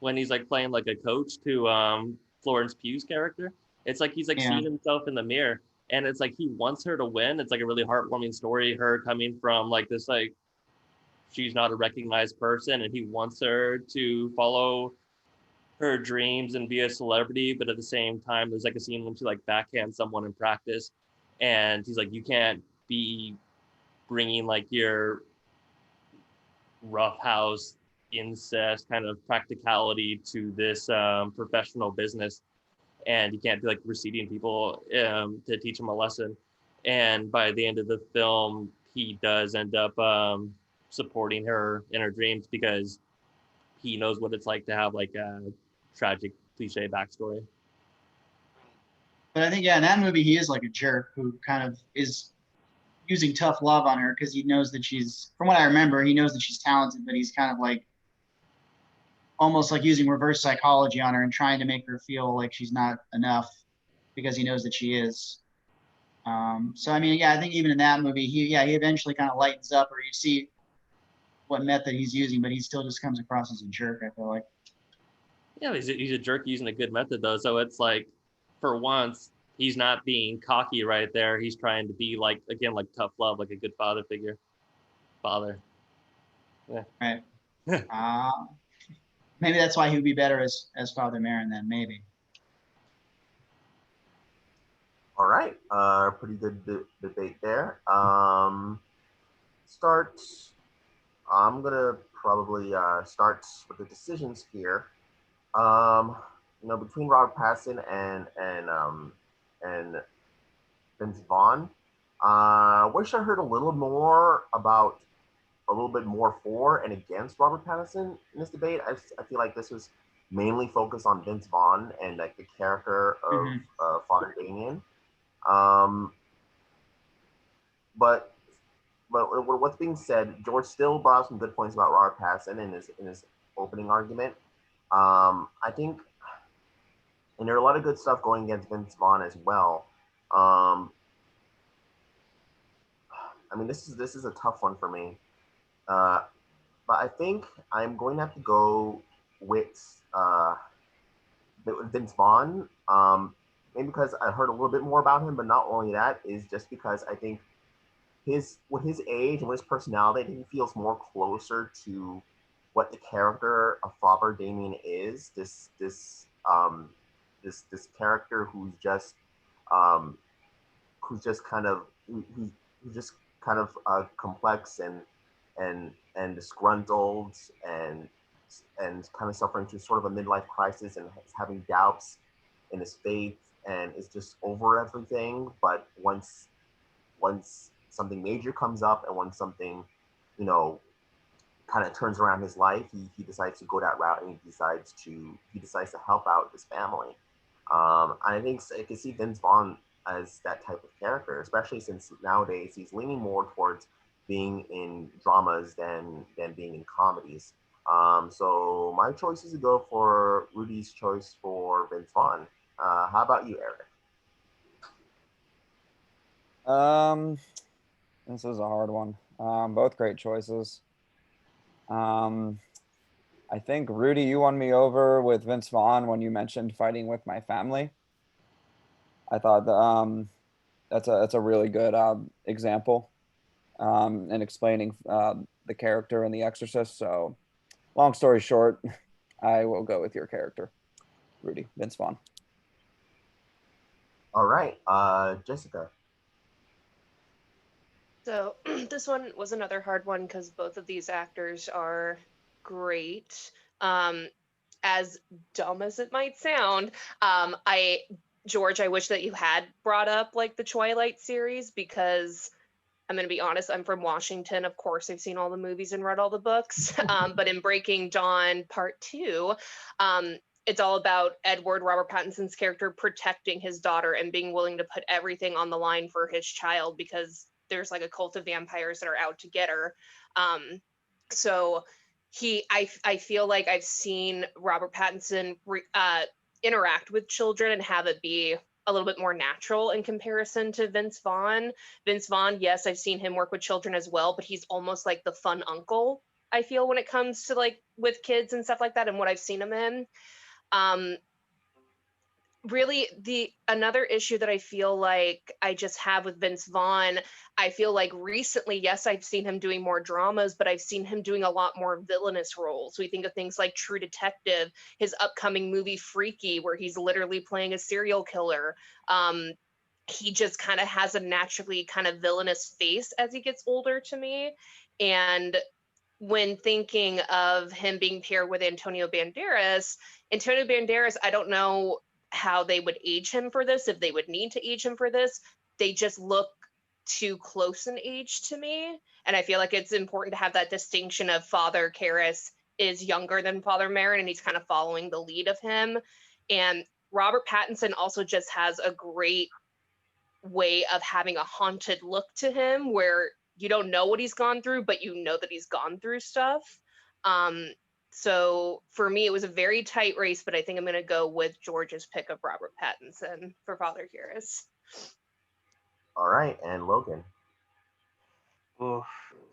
When he's like playing like a coach to Florence Pugh's character. It's like he's like seeing himself in the mirror, and it's like he wants her to win. It's like a really heartwarming story, her coming from like this, like she's not a recognized person, and he wants her to follow her dreams and be a celebrity. But at the same time, there's like a scene when she like backhands someone in practice, and he's like, you can't be bringing like your roughhouse incest kind of practicality to this professional business, and you can't be like receding people to teach them a lesson. And by the end of the film, he does end up supporting her in her dreams because he knows what it's like to have like a tragic cliche backstory. But I think, yeah, in that movie, he is like a jerk who kind of is using tough love on her because he knows that she's, from what I remember, he knows that she's talented, but he's kind of like almost like using reverse psychology on her and trying to make her feel like she's not enough because he knows that she is. So, I mean, yeah, I think even in that movie, he eventually kind of lightens up, or you see what method he's using, but he still just comes across as a jerk, I feel like. Yeah, he's a jerk using a good method, though. So it's like, for once, he's not being cocky right there. He's trying to be like, again, like tough love, like a good father figure. Father. Yeah. Right. Maybe that's why he would be better as Father Merrin then, maybe. All right. Pretty good debate there. I'm gonna probably start with the decisions here. You know, between Robert Pattinson and Vince Vaughn, wish I heard a little bit more for and against Robert Pattinson in this debate. I feel like this was mainly focused on Vince Vaughn and like the character of Father Damien. But what's being said, George still brought up some good points about Robert Pattinson in his opening argument. I think, and there are a lot of good stuff going against Vince Vaughn as well. I mean, this is a tough one for me. But I think I'm going to have to go with Vince Vaughn, maybe because I heard a little bit more about him, but not only that, is just because I think with his age and with his personality, I think he feels more closer to what the character of Father Damien is. This character um, who's just kind of complex and disgruntled and kind of suffering through sort of a midlife crisis and having doubts in his faith and is just over everything. But once something major comes up and when something, you know, kind of turns around his life, he decides to go that route and he decides to help out his family. I think I can see Vince Vaughn as that type of character, especially since nowadays he's leaning more towards being in dramas than being in comedies. So my choice is to go for Rudy's choice for Vince Vaughn. How about you, Erik? This is a hard one. Both great choices. I think Rudy, you won me over with Vince Vaughn when you mentioned fighting with my family. I thought that's a really good example in explaining the character in The Exorcist. So, long story short, I will go with your character, Rudy, Vince Vaughn. All right, Jessica. So this one was another hard one because both of these actors are great. As dumb as it might sound, George, I wish that you had brought up like the Twilight series because I'm going to be honest, I'm from Washington. Of course, I've seen all the movies and read all the books. But in Breaking Dawn Part 2, it's all about Robert Pattinson's character, protecting his daughter and being willing to put everything on the line for his child because there's like a cult of vampires that are out to get her. So I feel like I've seen Robert Pattinson interact with children and have it be a little bit more natural in comparison to Vince Vaughn. Vince Vaughn, yes, I've seen him work with children as well, but he's almost like the fun uncle, I feel, when it comes to like with kids and stuff like that and what I've seen him in. Really, another issue that I feel like I just have with Vince Vaughn, I feel like recently, yes, I've seen him doing more dramas, but I've seen him doing a lot more villainous roles. We think of things like True Detective, his upcoming movie Freaky, where he's literally playing a serial killer. He just kind of has a naturally kind of villainous face as he gets older to me. And when thinking of him being paired with Antonio Banderas, I don't know how they would age him for this, if they would need to age him for this. They just look too close in age to me. And I feel like it's important to have that distinction of Father Karras is younger than Father Merrin and he's kind of following the lead of him. And Robert Pattinson also just has a great way of having a haunted look to him where you don't know what he's gone through, but you know that he's gone through stuff. So for me, it was a very tight race, but I think I'm going to go with George's pick of Robert Pattinson for Father Karras. All right, and Logan. Oh,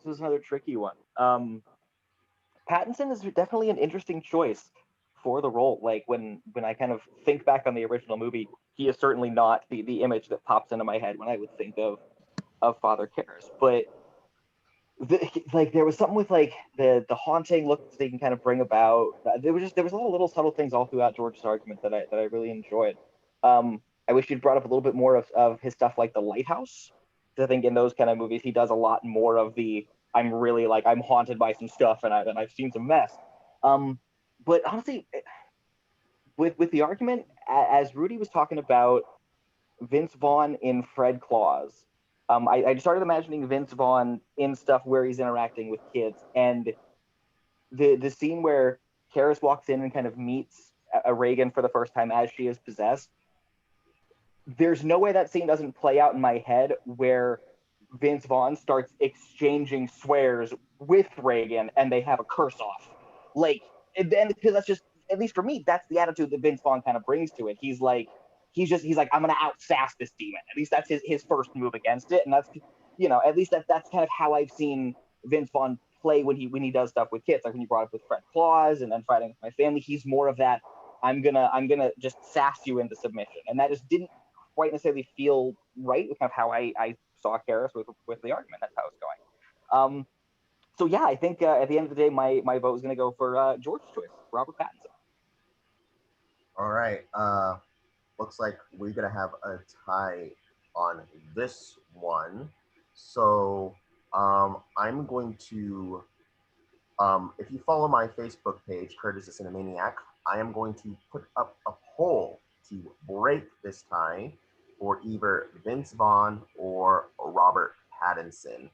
this is another tricky one. Pattinson is definitely an interesting choice for the role. Like when I kind of think back on the original movie, he is certainly not the image that pops into my head when I would think of Father Karras. But there was something with like the haunting look that they can kind of bring about. There was a lot of little subtle things all throughout George's argument that I really enjoyed. I wish you'd brought up a little bit more of his stuff like The Lighthouse. I think in those kind of movies he does a lot more of the I'm really like I'm haunted by some stuff and I've seen some mess. But honestly, with the argument as Rudy was talking about Vince Vaughn in Fred Claus. I started imagining Vince Vaughn in stuff where he's interacting with kids, and the scene where Karras walks in and kind of meets a Reagan for the first time as she is possessed. There's no way that scene doesn't play out in my head where Vince Vaughn starts exchanging swears with Reagan and they have a curse off. Like, and then because that's just, at least for me, that's the attitude that Vince Vaughn kind of brings to it. He's like, I'm gonna outsass this demon. At least that's his first move against it, and that's, at least that's kind of how I've seen Vince Vaughn play when he does stuff with kids. Like when you brought up with Fred Claus and then Fighting with My Family, he's more of that I'm gonna just sass you into submission, and that just didn't quite necessarily feel right with kind of how I saw Karis with the argument. That's how it's going. So yeah, I think at the end of the day, my vote is gonna go for George's choice, Robert Pattinson. All right. Looks like we're gonna have a tie on this one. So I'm going to, if you follow my Facebook page, Curtis the Cinemaniac, I am going to put up a poll to break this tie for either Vince Vaughn or Robert Pattinson.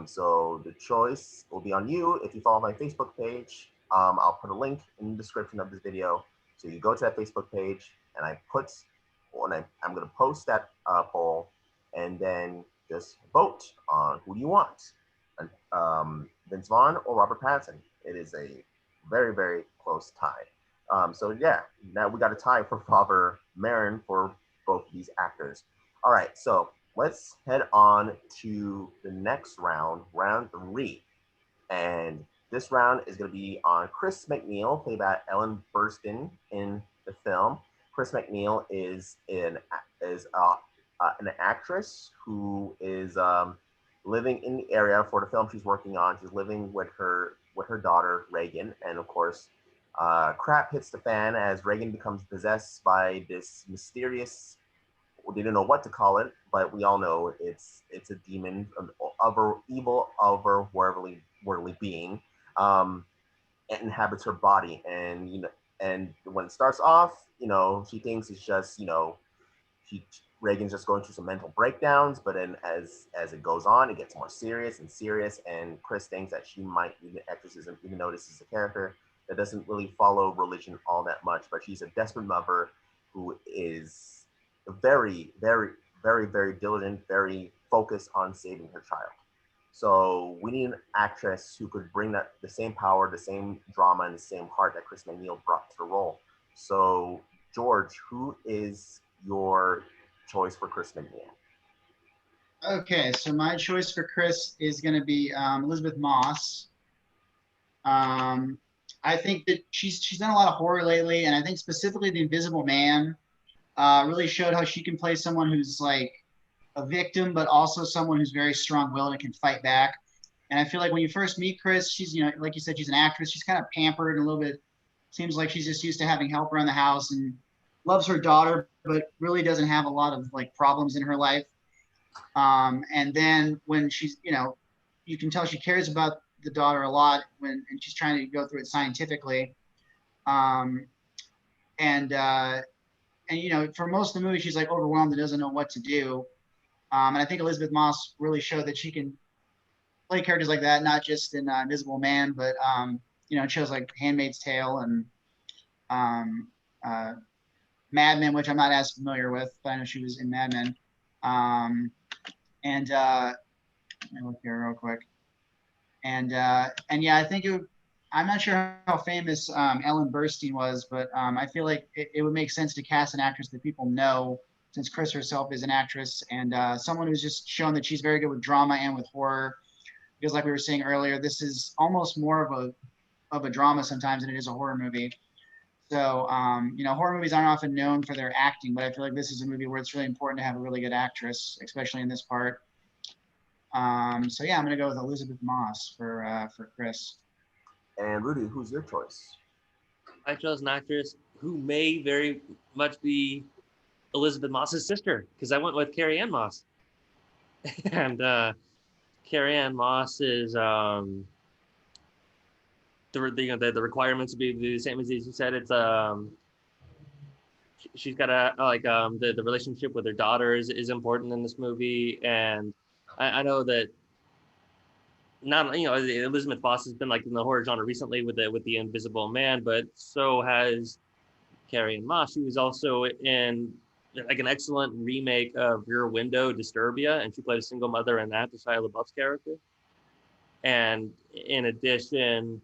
So the choice will be on you. If you follow my Facebook page, I'll put a link in the description of this video. So you go to that Facebook page, and I'm going to post that poll, and then just vote on who you want, Vince Vaughn or Robert Pattinson. It is a very, very close tie. So yeah, now we got a tie for Father Merrin for both of these actors. All right, so let's head on to the next round, round 3. And this round is going to be on Chris McNeil, played by Ellen Burstyn in the film. Chris McNeil is an actress who is living in the area for the film she's working on. She's living with her daughter Reagan, and of course, crap hits the fan as Reagan becomes possessed by this mysterious. We didn't know what to call it, but we all know it's a demon, an evil, otherworldly being. It inhabits her body, and and when it starts off, she thinks it's just, Reagan's just going through some mental breakdowns, but then as it goes on, it gets more serious and serious, and Chris thinks that she might be the exorcism, even though this is a character that doesn't really follow religion all that much, but she's a desperate mother who is very, very, very, very diligent, very focused on saving her child. So we need an actress who could bring the same power, the same drama, and the same heart that Chris McNeil brought to the role. So George, who is your choice for Chris McNeil? Okay, so my choice for Chris is going to be Elizabeth Moss. I think that she's done a lot of horror lately, and I think specifically The Invisible Man really showed how she can play someone who's like a victim, but also someone who's very strong-willed and can fight back. And I feel like when you first meet Chris, she's, like you said, she's an actress. She's kind of pampered and a little bit, seems like she's just used to having help around the house and loves her daughter, but really doesn't have a lot of like problems in her life. And then when she's, you can tell she cares about the daughter a lot and she's trying to go through it scientifically. And for most of the movie, she's like overwhelmed and doesn't know what to do. And I think Elizabeth Moss really showed that she can play characters like that, not just in Invisible Man, but shows like Handmaid's Tale and Mad Men, which I'm not as familiar with, but I know she was in Mad Men. Let me look here real quick. And yeah, I think I'm not sure how famous Ellen Burstyn was, but I feel like it would make sense to cast an actress that people know, since Chris herself is an actress, and someone who's just shown that she's very good with drama and with horror. Because like we were saying earlier, this is almost more of a drama sometimes than it is a horror movie. So, horror movies aren't often known for their acting, but I feel like this is a movie where it's really important to have a really good actress, especially in this part. So yeah, I'm gonna go with Elizabeth Moss for Chris. And Rudy, who's your choice? I chose an actress who may very much be Elizabeth Moss's sister, because I went with Carrie Ann Moss. And Carrie Ann Moss is the requirements would be the same as you said. It's she's got the relationship with her daughter is important in this movie, and I know that not Elizabeth Moss has been like in the horror genre recently with the Invisible Man, but so has Carrie Ann Moss. She was also in like an excellent remake of Rear Window, Disturbia, and she played a single mother in that, to Shia LaBeouf's character. And in addition,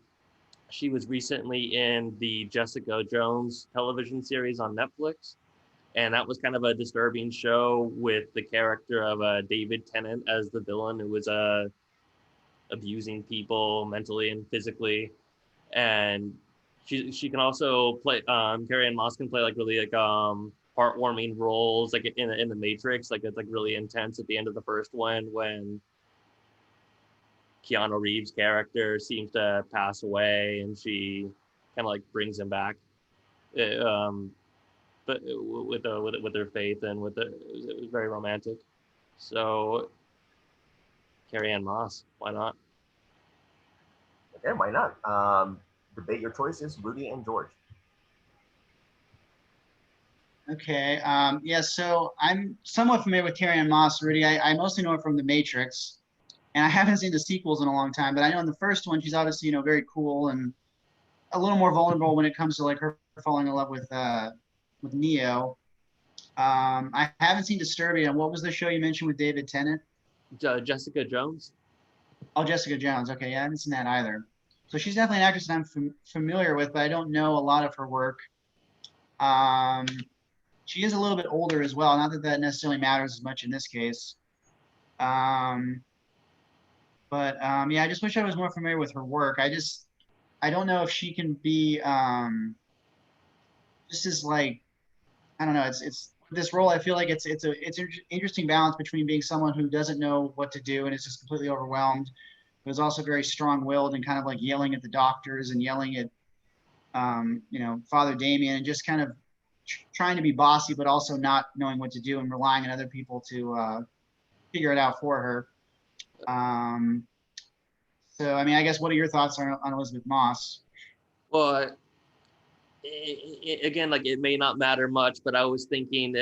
she was recently in the Jessica Jones television series on Netflix, and that was kind of a disturbing show with the character of David Tennant as the villain, who was abusing people mentally and physically. And she can also play Carrie Ann Moss can play like really like heartwarming roles like in the Matrix, like it's like really intense at the end of the first one when Keanu Reeves' character seems to pass away and she kind of like brings him back, but with her faith and it was very romantic. So Carrie Ann Moss, why not? Okay, why not? Debate your choices, Rudy and George. Okay. Yeah. So I'm somewhat familiar with Carrie Ann Moss, Rudy. I mostly know her from The Matrix, and I haven't seen the sequels in a long time. But I know in the first one, she's obviously very cool and a little more vulnerable when it comes to like her falling in love with Neo. I haven't seen Disturbia. And what was the show you mentioned with David Tennant? Jessica Jones. Oh, Jessica Jones. Okay, yeah, I haven't seen that either. So she's definitely an actress that I'm familiar with, but I don't know a lot of her work. She is a little bit older as well. Not that that necessarily matters as much in this case. Yeah, I just wish I was more familiar with her work. I don't know if she can be just as like, I don't know. It's this role. I feel like it's an interesting balance between being someone who doesn't know what to do and is just completely overwhelmed, but is also very strong-willed and kind of like yelling at the doctors and yelling at Father Damien and just kind of trying to be bossy, but also not knowing what to do and relying on other people to figure it out for her. So, I mean, I guess what are your thoughts on Elizabeth Moss? Well, again, like it may not matter much, but I was thinking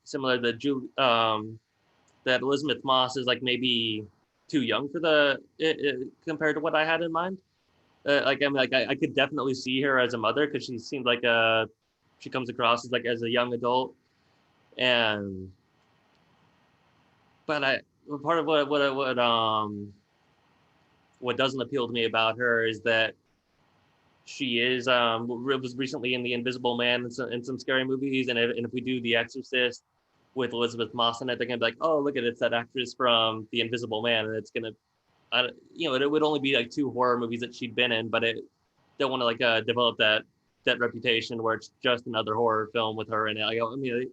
similar to that Elizabeth Moss is like maybe too young for compared to what I had in mind. Like I mean, like I could definitely see her as a mother because she seemed like she comes across as like as a young adult, but part of what doesn't appeal to me about her is that she was recently in The Invisible Man and some scary movies, and if we do The Exorcist with Elizabeth Moss in it, they're gonna be like, oh, look at it's that actress from The Invisible Man, and it's gonna, it would only be like 2 horror movies that she'd been in, but it don't want to like develop that reputation where it's just another horror film with her in it. I mean,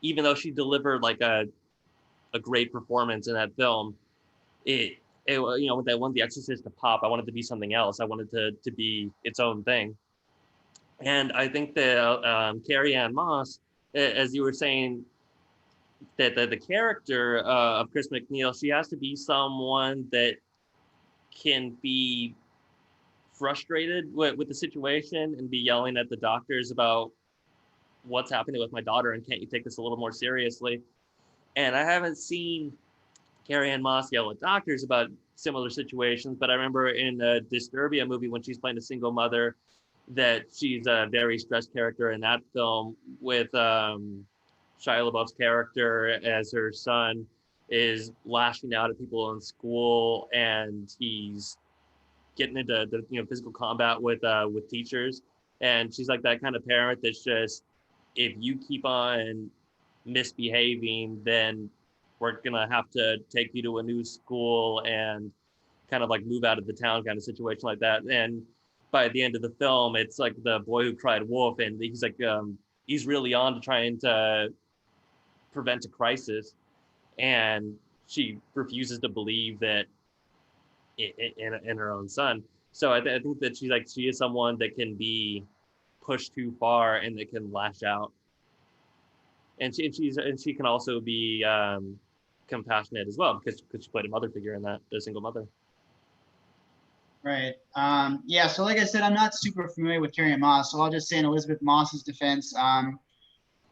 even though she delivered like a great performance in that film, when they wanted The Exorcist to pop, I wanted to be something else. I wanted to be its own thing. And I think that Carrie Ann Moss, as you were saying, that the character of Chris McNeil, she has to be someone that can be frustrated with the situation and be yelling at the doctors about what's happening with my daughter and can't you take this a little more seriously. And I haven't seen Carrie Ann Moss yell at doctors about similar situations, but I remember in the Disturbia movie when she's playing a single mother that she's a very stressed character in that film with Shia LaBeouf's character as her son is lashing out at people in school and he's getting into the physical combat with teachers, and she's like that kind of parent that's just, if you keep on misbehaving, then we're gonna have to take you to a new school and kind of like move out of the town kind of situation like that. And by the end of the film, it's like The Boy Who Cried Wolf, and he's like he's really on to trying to prevent a crisis, and she refuses to believe that in her own son. So I think that she is someone that can be pushed too far and that can lash out, and she can also be compassionate as well because she played a mother figure in that, a single mother. Right. Yeah. So like I said, I'm not super familiar with Carrie Ann Moss, so I'll just say in Elizabeth Moss's defense,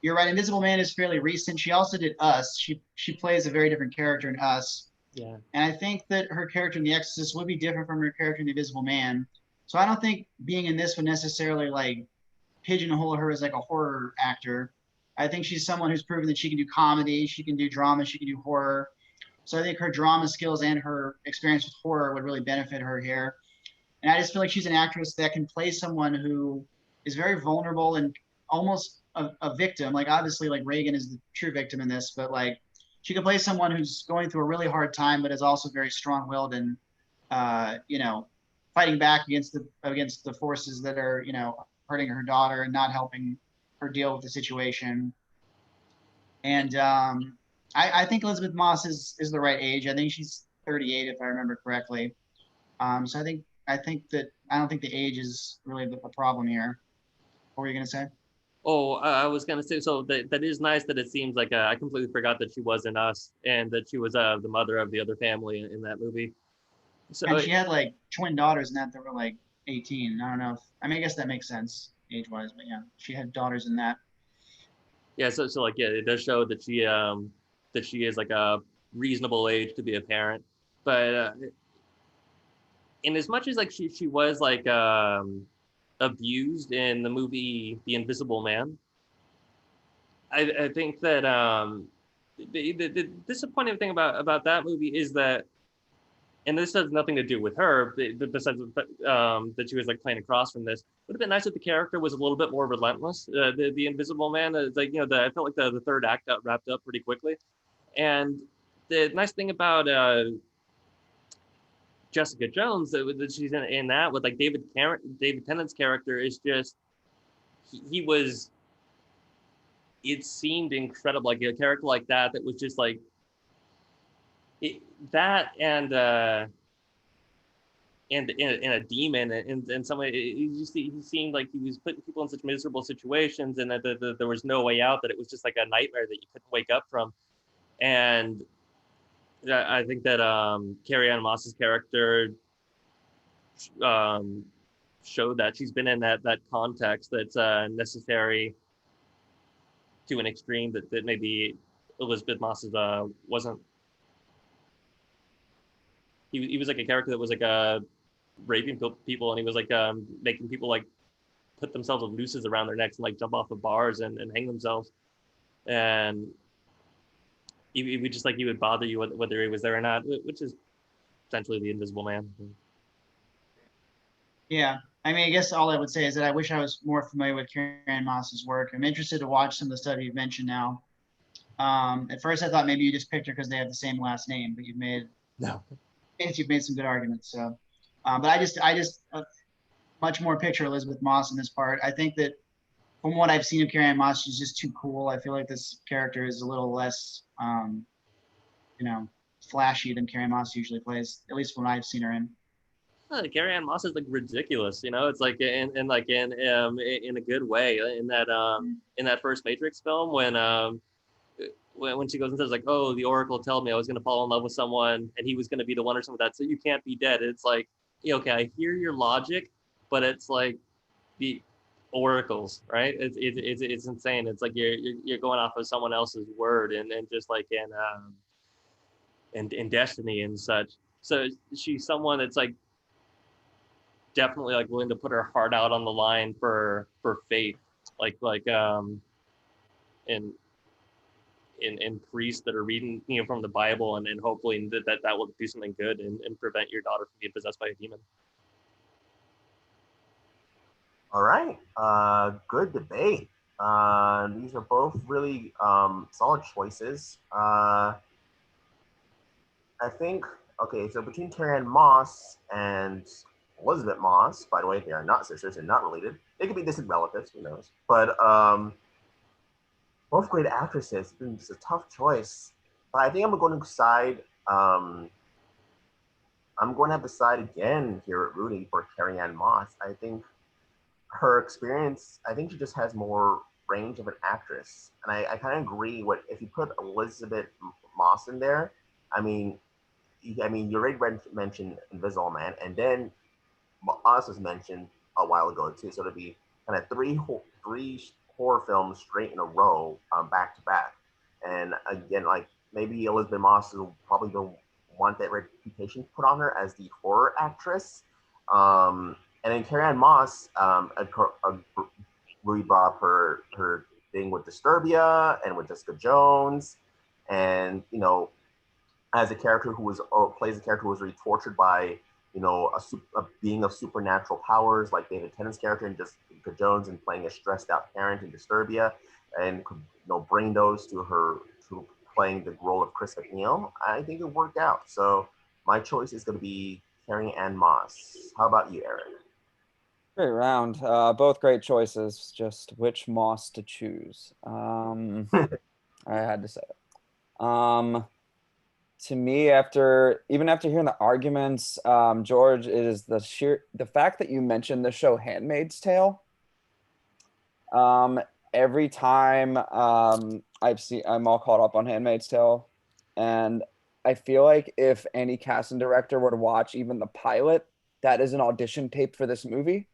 you're right. Invisible Man is fairly recent. She also did Us. She plays a very different character in Us. Yeah. And I think that her character in The Exorcist would be different from her character in The Invisible Man. So I don't think being in this would necessarily like pigeonhole her as like a horror actor. I think she's someone who's proven that she can do comedy, she can do drama, she can do horror. So I think her drama skills and her experience with horror would really benefit her here. And I just feel like she's an actress that can play someone who is very vulnerable and almost a victim. Like obviously like Reagan is the true victim in this, but like she can play someone who's going through a really hard time, but is also very strong-willed and, fighting back against the forces that are, you know, hurting her daughter and not helping her deal with the situation. And I think Elizabeth Moss is the right age. I think she's 38, if I remember correctly. So I don't think the age is really the problem here. What were you gonna say? Oh, I was gonna say, so that is nice that it seems like I completely forgot that she was in Us and that she was the mother of the other family in that movie. So And she had like twin daughters in that were like 18. I don't know if, I mean, I guess that makes sense age-wise, but yeah, she had daughters in that. yeah, so like yeah, it does show that she is like a reasonable age to be a parent, but in as much as like she was like abused in the movie The Invisible Man, I think that the disappointing thing about that movie is that, and this has nothing to do with her, besides that she was like playing across from this. It would have been nice if the character was a little bit more relentless. The Invisible Man, like, you know, I felt like the third act got wrapped up pretty quickly. And the nice thing about Jessica Jones that she's in that with like David Tennant's character is just he was. It seemed incredible, like a character like that was just like that and a demon and some way he seemed like he was putting people in such miserable situations and that there was no way out, that it was just like a nightmare that you couldn't wake up from. And I think that Carrie Ann Moss's character showed that she's been in that context that's necessary to an extreme that maybe Elizabeth Moss's wasn't. He was like a character that was like raping people, and he was like making people like put themselves with nooses around their necks and like jump off of bars and hang themselves. And he would just like, he would bother you whether he was there or not, which is essentially the Invisible Man. Yeah, I mean, I guess all I would say is that I wish I was more familiar with Carrie Ann Moss's work. I'm interested to watch some of the stuff you've mentioned now. At first, I thought maybe you just picked her because they have the same last name, but you've made some good arguments. So, but I just much more picture Elizabeth Moss in this part. I think that from what I've seen of Carrie Ann Moss, she's just too cool. I feel like this character is a little less, you know, flashy than Carrie Ann Moss usually plays, at least when I've seen her in. Carrie Ann Moss is like ridiculous, you know. It's like in a good way. In that first Matrix film, when she goes and says like, "Oh, the Oracle told me I was going to fall in love with someone, and he was going to be the one," or something like that. So you can't be dead. It's like, yeah, okay, I hear your logic, but it's like the oracles, right? It's insane. It's like you're going off of someone else's word and just like in destiny and such. So she's someone that's like definitely like willing to put her heart out on the line for faith, in priests that are reading, you know, from the Bible, and hopefully that will do something good and prevent your daughter from being possessed by a demon. All right, good debate. These are both really solid choices. I think, okay, so between Carrie Ann Moss and Elizabeth Moss, by the way, they are not sisters, they're not related. They could be distant relatives, who knows? But both great actresses. It's a tough choice. But I think I'm going to side, I'm going to have to side again here at Rudy for Carrie Ann Moss. I think her experience, I think she just has more range of an actress. And I kind of agree with, if you put Elizabeth Moss in there, I mean, you already mentioned Invisible Man, and then Oz was mentioned a while ago too. So it'd be kind of three horror films straight in a row, back to back. And again, like maybe Elizabeth Moss is probably the want that reputation put on her as the horror actress. And then Carrie Ann Moss, Rudy brought up her thing with Disturbia and with Jessica Jones, and you know, as a character who was plays a character who was really tortured by, you know, a being of supernatural powers, like David Tennant's character in Jessica Jones, and playing a stressed out parent in Disturbia, and could, you know, bring those to playing the role of Chris McNeil. I think it worked out. So my choice is going to be Carrie Ann Moss. How about you, Erik? Great round. Both great choices. Just which Moss to choose. I had to say it. To me, after hearing the arguments, George, it is the fact that you mentioned the show Handmaid's Tale. Every time I'm all caught up on Handmaid's Tale, and I feel like if any casting director were to watch even the pilot, that is an audition tape for this movie,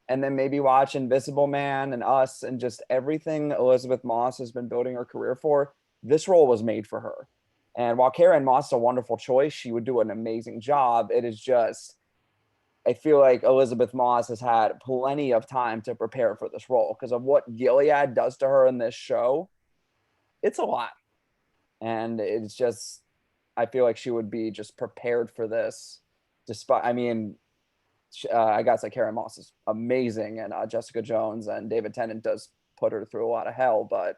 and then maybe watch Invisible Man and Us and just everything Elizabeth Moss has been building her career for, this role was made for her. And while Carrie Moss is a wonderful choice, she would do an amazing job. It is just, I feel like Elizabeth Moss has had plenty of time to prepare for this role because of what Gilead does to her in this show. It's a lot. And it's just, I feel like she would be just prepared for this. Despite, I mean, I guess like Carrie Moss is amazing, and Jessica Jones and David Tennant does put her through a lot of hell, but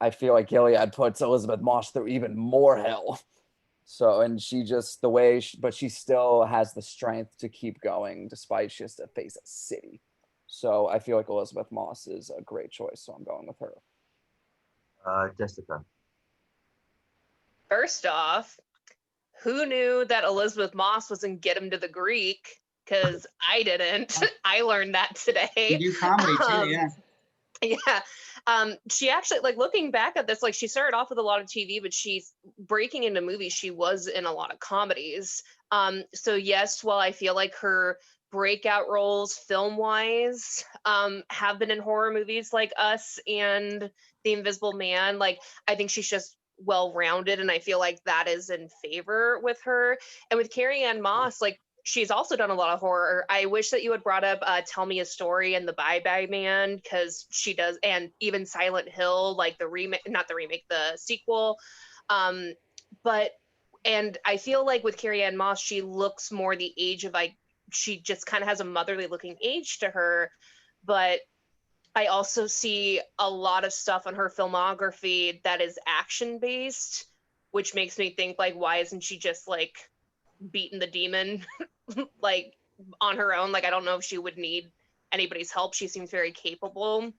I feel like Gilead puts Elizabeth Moss through even more hell. So, and she just but she still has the strength to keep going despite she has to face a city. So I feel like Elizabeth Moss is a great choice. So I'm going with her. Jessica. First off, who knew that Elizabeth Moss was in Get Him to the Greek? Because I didn't. I learned that today. You do comedy too, yeah. Yeah. She actually, like, looking back at this, like, she started off with a lot of TV, but she's breaking into movies. She was in a lot of comedies. So yes, while I feel like her breakout roles film wise have been in horror movies like Us and The Invisible Man, like, I think she's just well-rounded, and I feel like that is in favor with her. And with Carrie Ann Moss, like, she's also done a lot of horror. I wish that you had brought up Tell Me a Story and The Bye Bye Man, because she does, and even Silent Hill, like the remake, not the remake, the sequel. But I feel like with Carrie Ann Moss, she looks more the age of, like, she just kind of has a motherly looking age to her. But I also see a lot of stuff on her filmography that is action based, which makes me think, like, why isn't she just like beating the demon like on her own? Like, I don't know if she would need anybody's help. She seems very capable.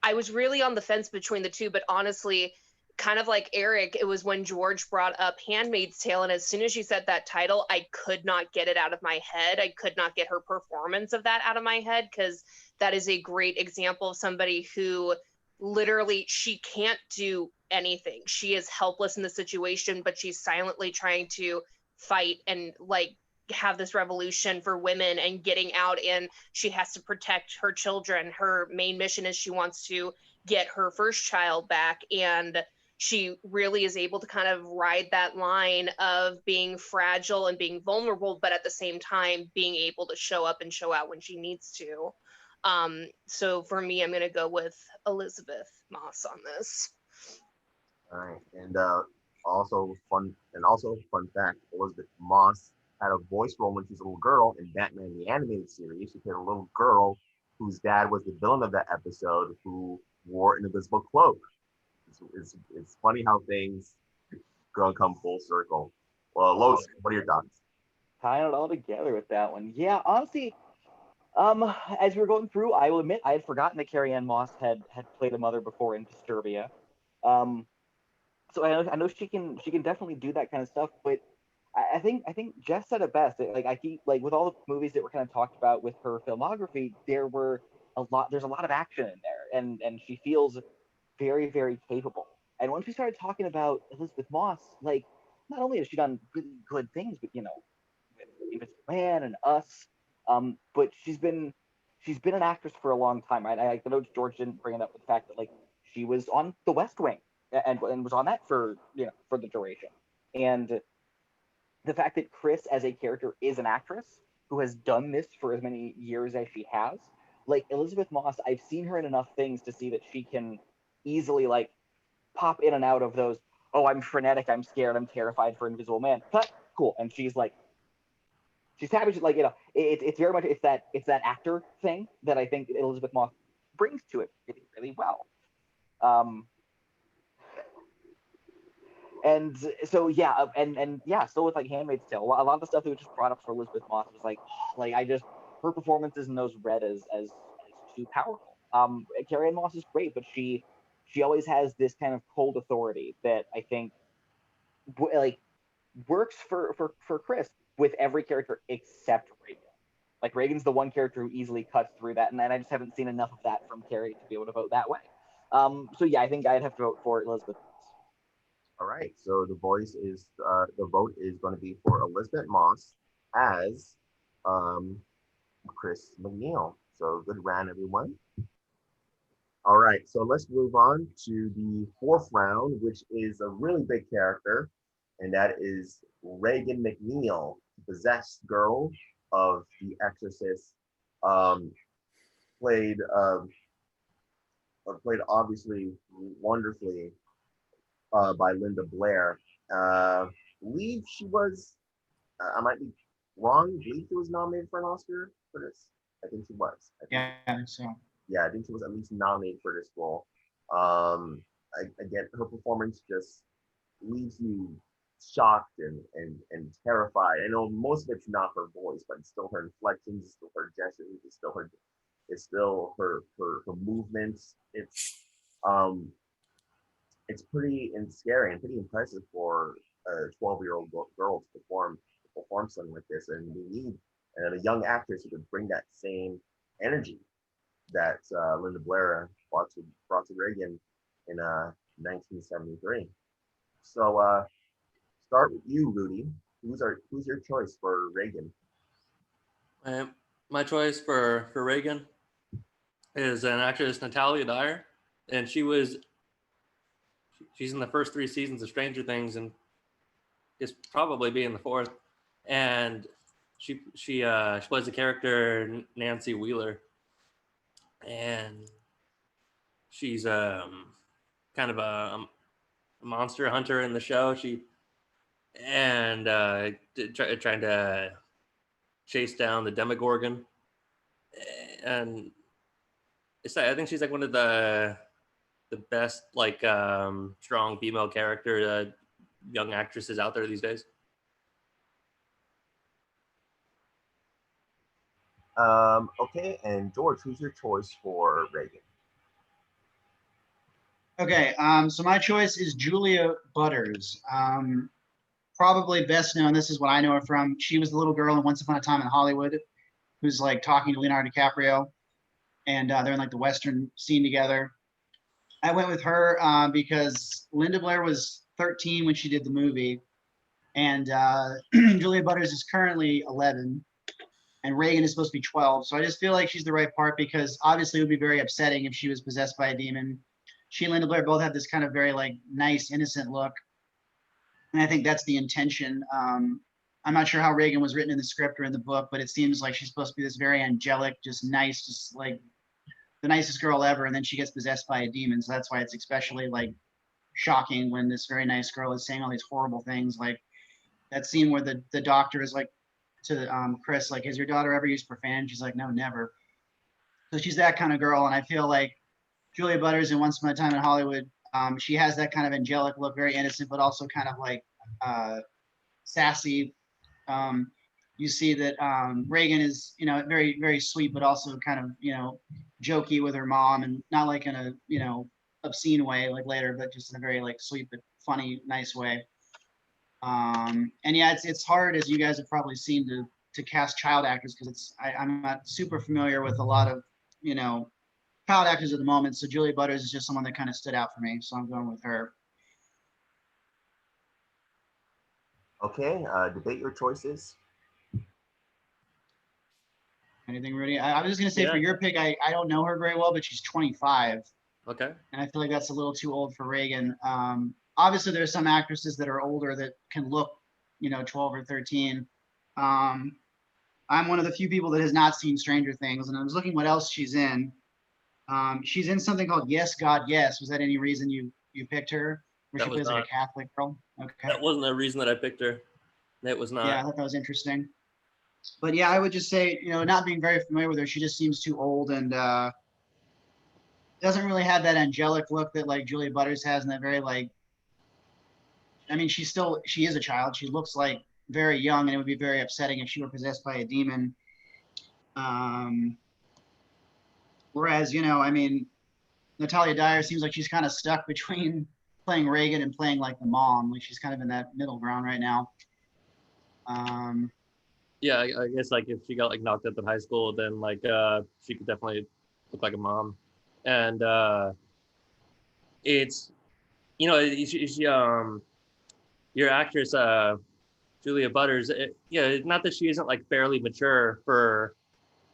I was really on the fence between the two, but honestly, kind of like Erik, it was when George brought up Handmaid's Tale, and as soon as she said that title, I could not get it out of my head. I could not get her performance of that out of my head, because that is a great example of somebody who literally, she can't do anything. She is helpless in the situation, but she's silently trying to fight and, like, have this revolution for women and getting out, and she has to protect her children. Her main mission is she wants to get her first child back, and she really is able to kind of ride that line of being fragile and being vulnerable, but at the same time being able to show up and show out when she needs to. So for me, I'm going to go with Elizabeth Moss on this. All right, and also fun fact: Elizabeth Moss had a voice role when she was a little girl in Batman the Animated Series. She played a little girl whose dad was the villain of that episode, who wore an invisible cloak. It's funny how things come full circle. Well, Logan, what are your thoughts? Tying it all together with that one. Yeah, honestly, as we were going through, I will admit I had forgotten that Carrie Ann Moss had played a mother before in Disturbia. So I know she can definitely do that kind of stuff, but I think Jess said it best. Like, I keep, like, with all the movies that were kind of talked about with her filmography, there's a lot of action in there, and she feels very, very capable. And once we started talking about Elizabeth Moss, like, not only has she done really good things, but, you know, with Invisible Man and Us, but she's been an actress for a long time, right? I know George didn't bring it up with the fact that, like, she was on The West Wing and was on that for the duration. And the fact that Chris as a character is an actress who has done this for as many years as she has, like Elizabeth Moss, I've seen her in enough things to see that she can easily, like, pop in and out of those, oh, I'm frenetic, I'm scared, I'm terrified for Invisible Man, cut, cool. And she's happy, she's like, it's very much, it's that actor thing that I think Elizabeth Moss brings to it really, really well. And so yeah, and yeah, still with like Handmaid's Tale, a lot of the stuff that was just brought up for Elizabeth Moss was like I just her performances in those read as too powerful. Carrie Ann Moss is great, but she always has this kind of cold authority that I think like works for Chris with every character except Reagan. Like Reagan's the one character who easily cuts through that, and I just haven't seen enough of that from Carrie to be able to vote that way. So yeah, I think I'd have to vote for Elizabeth Moss. All right, so the vote is going to be for Elizabeth Moss as Chris McNeil. So good round, everyone. All right, so let's move on to the fourth round, which is a really big character, and that is Reagan McNeil, possessed girl of The Exorcist, played obviously wonderfully by Linda Blair. Believe she was, I might be wrong, believe she was nominated for an Oscar for this. I think she was. Yeah, so. Yeah, I think she was at least nominated for this role. Again, her performance just leaves you shocked and terrified. I know most of it's not her voice, but it's still her inflections, it's still her gestures, it's still her movements. It's pretty scary and pretty impressive for a 12-year-old girl to perform something like this, and we need a young actress who could bring that same energy that Linda Blair brought to Reagan in 1973. So start with you, Rudy. Who's your choice for Reagan? My choice for Reagan is an actress, Natalia Dyer, and she's in the first 3 seasons of Stranger Things, and is probably be in the 4th. And she plays the character Nancy Wheeler, and she's kind of a monster hunter in the show. Trying to chase down the Demogorgon, and I think she's like one of the best like strong female character young actresses out there these days. Okay, and George, who's your choice for Reagan? Okay, so my choice is Julia Butters. Probably best known, this is what I know her from. She was the little girl in Once Upon a Time in Hollywood who's like talking to Leonardo DiCaprio, and they're in like the Western scene together. I went with her because Linda Blair was 13 when she did the movie, and Julia Butters is currently 11, and Reagan is supposed to be 12. So I just feel like she's the right part, because obviously it would be very upsetting if she was possessed by a demon. She and Linda Blair both have this kind of very like nice, innocent look. And I think that's the intention. I'm not sure how Reagan was written in the script or in the book, but it seems like she's supposed to be this very angelic, just nice, just like the nicest girl ever. And then she gets possessed by a demon. So that's why it's especially like shocking when this very nice girl is saying all these horrible things. Like that scene where the doctor is like to Chris, like, has your daughter ever used profanity? She's like, no, never. So she's that kind of girl. And I feel like Julia Butters in Once Upon a Time in Hollywood, she has that kind of angelic look, very innocent, but also kind of like sassy. You see that Reagan is, very, very sweet, but also kind of, jokey with her mom, and not like in a, obscene way like later, but just in a very like sweet but funny, nice way. And yeah, it's hard, as you guys have probably seen, to cast child actors, because I'm not super familiar with a lot of, child actors at the moment. So Julia Butters is just someone that kind of stood out for me. So I'm going with her. Okay, debate your choices. Anything, Rudy? I was just going to say, Yeah. for your pick, I don't know her very well, but she's 25. Okay. And I feel like that's a little too old for Reagan. Obviously, there are some actresses that are older that can look, 12 or 13. I'm one of the few people that has not seen Stranger Things, and I was looking what else she's in. She's in something called Yes, God, Yes. Was that any reason you picked her? Where That she was plays like not. a Catholic girl? Okay. That wasn't the reason that I picked her. It was not. Yeah, I thought that was interesting. But yeah, I would just say, not being very familiar with her, she just seems too old, and doesn't really have that angelic look that like Julia Butters has, and that very like, I mean, she is a child. She looks like very young, and it would be very upsetting if she were possessed by a demon. Whereas, I mean, Natalia Dyer seems like she's kind of stuck between playing Reagan and playing like the mom. Like she's kind of in that middle ground right now. Yeah, I guess like if she got like knocked up in high school, then like she could definitely look like a mom. And it's your actress Julia Butters. Not that she isn't like fairly mature for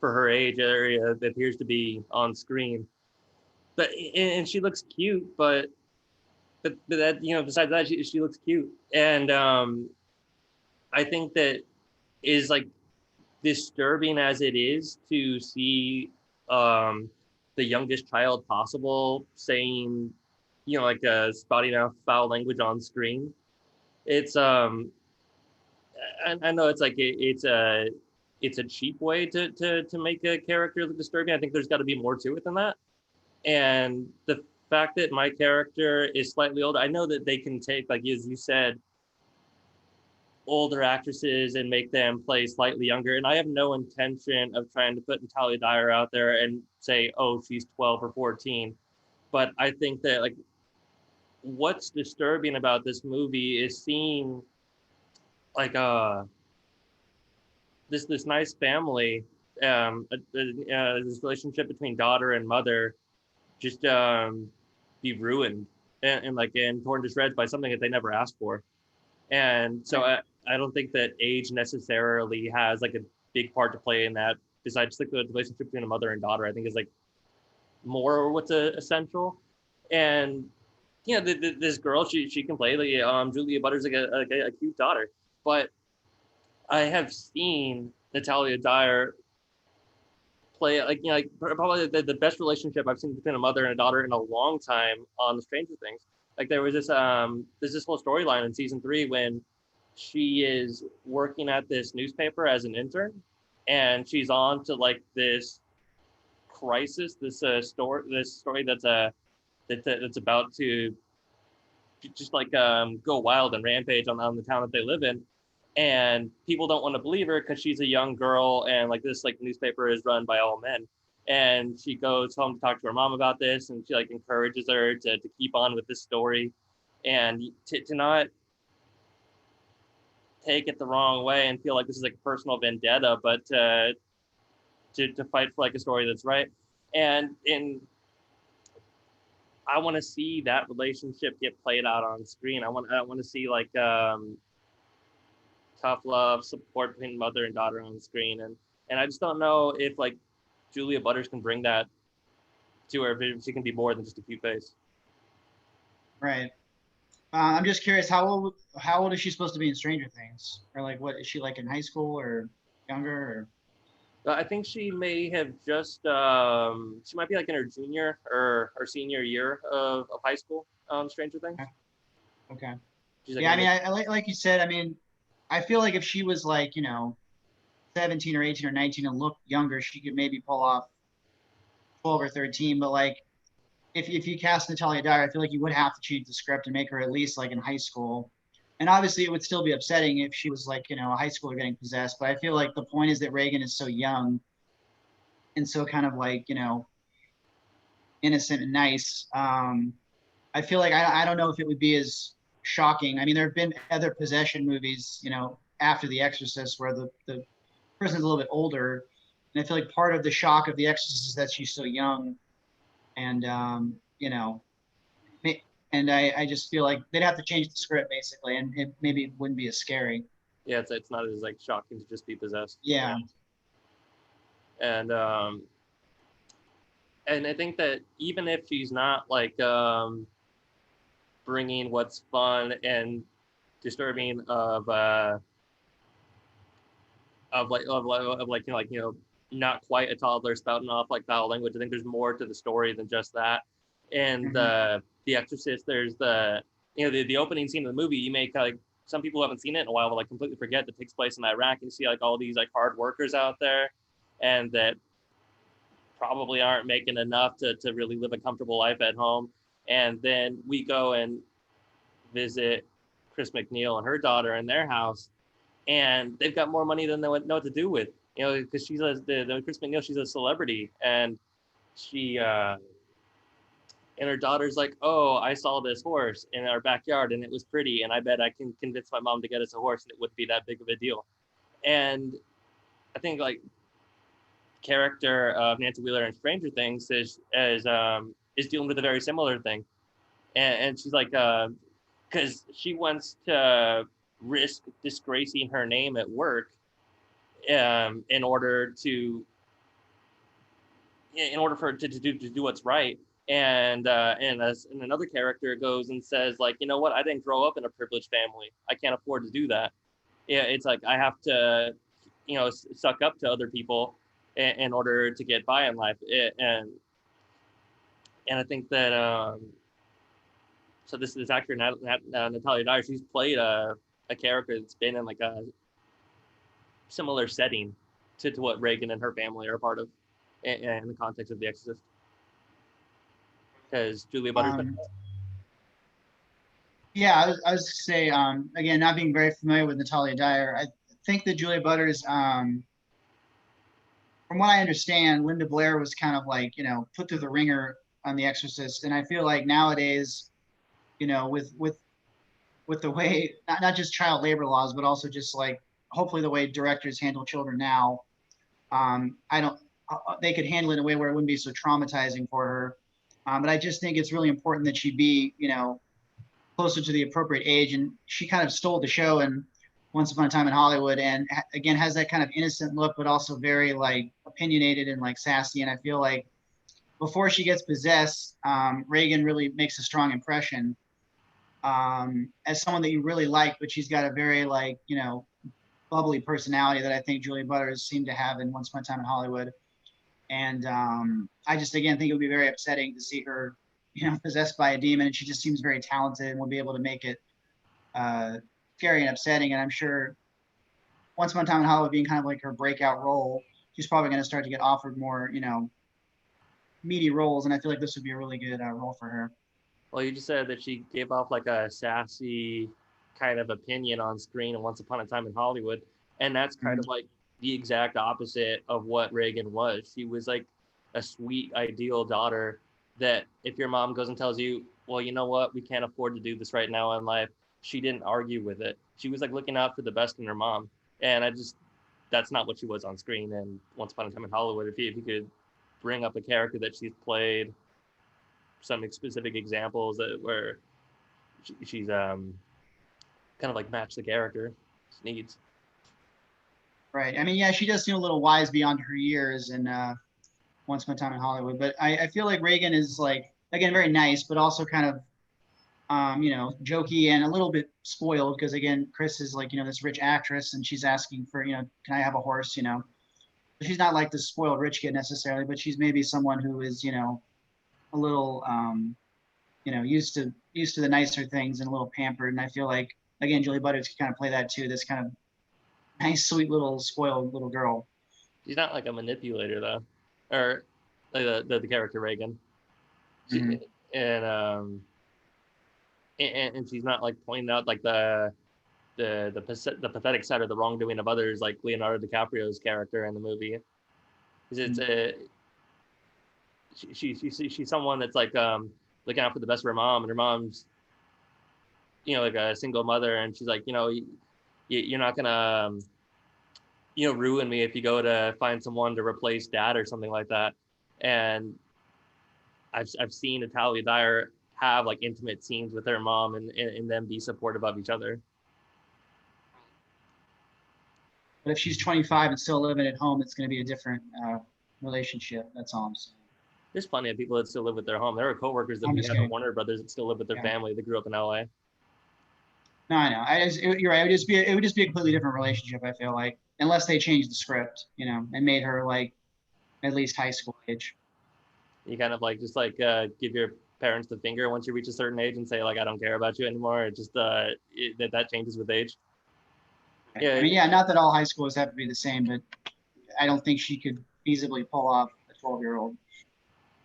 her age, or it appears to be on screen, but and she looks cute, but that besides that she looks cute. And I think that is like disturbing as it is to see the youngest child possible saying like spouting out foul language on screen. It's I know it's like it's a cheap way to make a character look disturbing. I think there's got to be more to it than that. And the fact that my character is slightly older, I know that they can take, like as you said, older actresses and make them play slightly younger. And I have no intention of trying to put Natalia Dyer out there and say, oh, she's 12 or 14. But I think that like what's disturbing about this movie is seeing like this nice family, this relationship between daughter and mother just be ruined and torn to shreds by something that they never asked for. And so I don't think that age necessarily has like a big part to play in that, besides like the relationship between a mother and daughter. I think is like more what's essential. And this girl, she can play Julia Butters like a cute daughter, but I have seen Natalia Dyer play like probably the best relationship I've seen between a mother and a daughter in a long time on Stranger Things. Like there was there's this whole storyline in season 3 when she is working at this newspaper as an intern, and she's on to like this crisis, this story that's about to just like go wild and rampage on the town that they live in. And people don't want to believe her because she's a young girl, and like this like newspaper is run by all men. And she goes home to talk to her mom about this, and she like encourages her to keep on with this story, and to not take it the wrong way and feel like this is like a personal vendetta, but to fight for like a story that's right. And I want to see that relationship get played out on screen. I want to see like tough love, support between mother and daughter on screen, and I just don't know if like Julia Butters can bring that to her, if she can be more than just a cute face. Right. I'm just curious, how old is she supposed to be in Stranger Things? Or like, what is she like in high school or younger? Or I think she may have just she might be like in her junior or senior year of high school. Stranger Things. Okay. She's like Yeah, I mean, I like you said. I mean, I feel like if she was like 17 or 18 or 19 and looked younger, she could maybe pull off 12 or 13. But like, if you cast Natalia Dyer, I feel like you would have to change the script and make her at least like in high school. And obviously, it would still be upsetting if she was like a high schooler getting possessed. But I feel like the point is that Reagan is so young and so kind of like innocent and nice. I feel like I don't know if it would be as shocking. I mean, there have been other possession movies, after The Exorcist, where the person's a little bit older, and I feel like part of the shock of The Exorcist is that she's so young, and and I just feel like they'd have to change the script basically, and it maybe wouldn't be as scary. Yeah, it's not as like shocking to just be possessed. Yeah. And I think that even if she's not like bringing what's fun and disturbing of not quite a toddler spouting off like foul language, I think there's more to the story than just that. And The Exorcist, there's the opening scene of the movie. You make like some people who haven't seen it in a while will like completely forget that takes place in Iraq, and you see like all these like hard workers out there, and that probably aren't making enough to really live a comfortable life at home. And then we go and visit Chris McNeil and her daughter in their house, and they've got more money than they know what to do with. You know, because she's the Chris McNeil, she's a celebrity, and she and her daughter's like, oh, I saw this horse in our backyard and it was pretty, and I bet I can convince my mom to get us a horse and it wouldn't be that big of a deal. And I think like character of Nancy Wheeler in Stranger Things is dealing with a very similar thing, and she's like, because she wants to risk disgracing her name at work, in order for her to do what's right. And another character goes and says like, you know what, I didn't grow up in a privileged family. I can't afford to do that. Yeah, it's like I have to, suck up to other people in order to get by in life. And I think that so this actor Natalia Dyer, she's played a character that's been in like a similar setting to what Reagan and her family are a part of in the context of The Exorcist. Because Julia Butters. Yeah, I was to say, again, not being very familiar with Natalia Dyer, I think that Julia Butters, from what I understand, Linda Blair was kind of like, put through the ringer on The Exorcist. And I feel like nowadays, with the way, not just child labor laws, but also just like, hopefully the way directors handle children now, they could handle it in a way where it wouldn't be so traumatizing for her. But I just think it's really important that she be, closer to the appropriate age. And she kind of stole the show in Once Upon a Time in Hollywood. And again, has that kind of innocent look, but also very like opinionated and like sassy. And I feel like before she gets possessed, Reagan really makes a strong impression as someone that you really like, but she's got a very like, bubbly personality that I think Julia Butters seemed to have in Once Upon a Time in Hollywood. And I just, again, think it would be very upsetting to see her, possessed by a demon. And she just seems very talented and will be able to make it scary and upsetting. And I'm sure Once Upon a Time in Hollywood being kind of like her breakout role, she's probably going to start to get offered more, meaty roles. And I feel like this would be a really good role for her. Well, you just said that she gave off like a sassy kind of opinion on screen in Once Upon a Time in Hollywood. And that's kind of like the exact opposite of what Reagan was. She was like a sweet, ideal daughter that if your mom goes and tells you, well, you know what, we can't afford to do this right now in life, she didn't argue with it. She was like looking out for the best in her mom. And that's not what she was on screen. And Once Upon a Time in Hollywood, if you could bring up a character that she's played, some specific examples where she's kind of like match the character needs. Right. I mean, yeah, she does seem a little wise beyond her years in Once Upon a Time in Hollywood. But I feel like Reagan is like, again, very nice, but also kind of, jokey and a little bit spoiled because, again, Chris is like, this rich actress and she's asking for, can I have a horse, She's not like the spoiled rich kid necessarily, but she's maybe someone who is, a little, used to the nicer things and a little pampered. And I feel like, again, Julie Butters can kind of play that too, this kind of nice, sweet little spoiled little girl. She's not like a manipulator though, or like the character Reagan. And she's not like pointing out like the pathetic side or the wrongdoing of others like Leonardo DiCaprio's character in the movie. She's someone that's like looking out for the best of her mom, and her mom's like a single mother, and she's like, you're not gonna ruin me if you go to find someone to replace dad or something like that. And I've seen Natalia Dyer have like intimate scenes with her mom and them be supportive of each other. But if she's 25 and still living at home, it's going to be a different relationship. That's all I'm saying. There's plenty of people that still live with their home. There are coworkers that we have at Warner Brothers that still live with their family. They grew up in LA. No, I know. You're right. It would just be a completely different relationship. I feel like, unless they changed the script, and made her like at least high school age. You kind of like just like give your parents the finger once you reach a certain age and say like, I don't care about you anymore. It just that changes with age. Right. Yeah. I mean, yeah, not that all high schools have to be the same, but I don't think she could feasibly pull off a 12-year-old.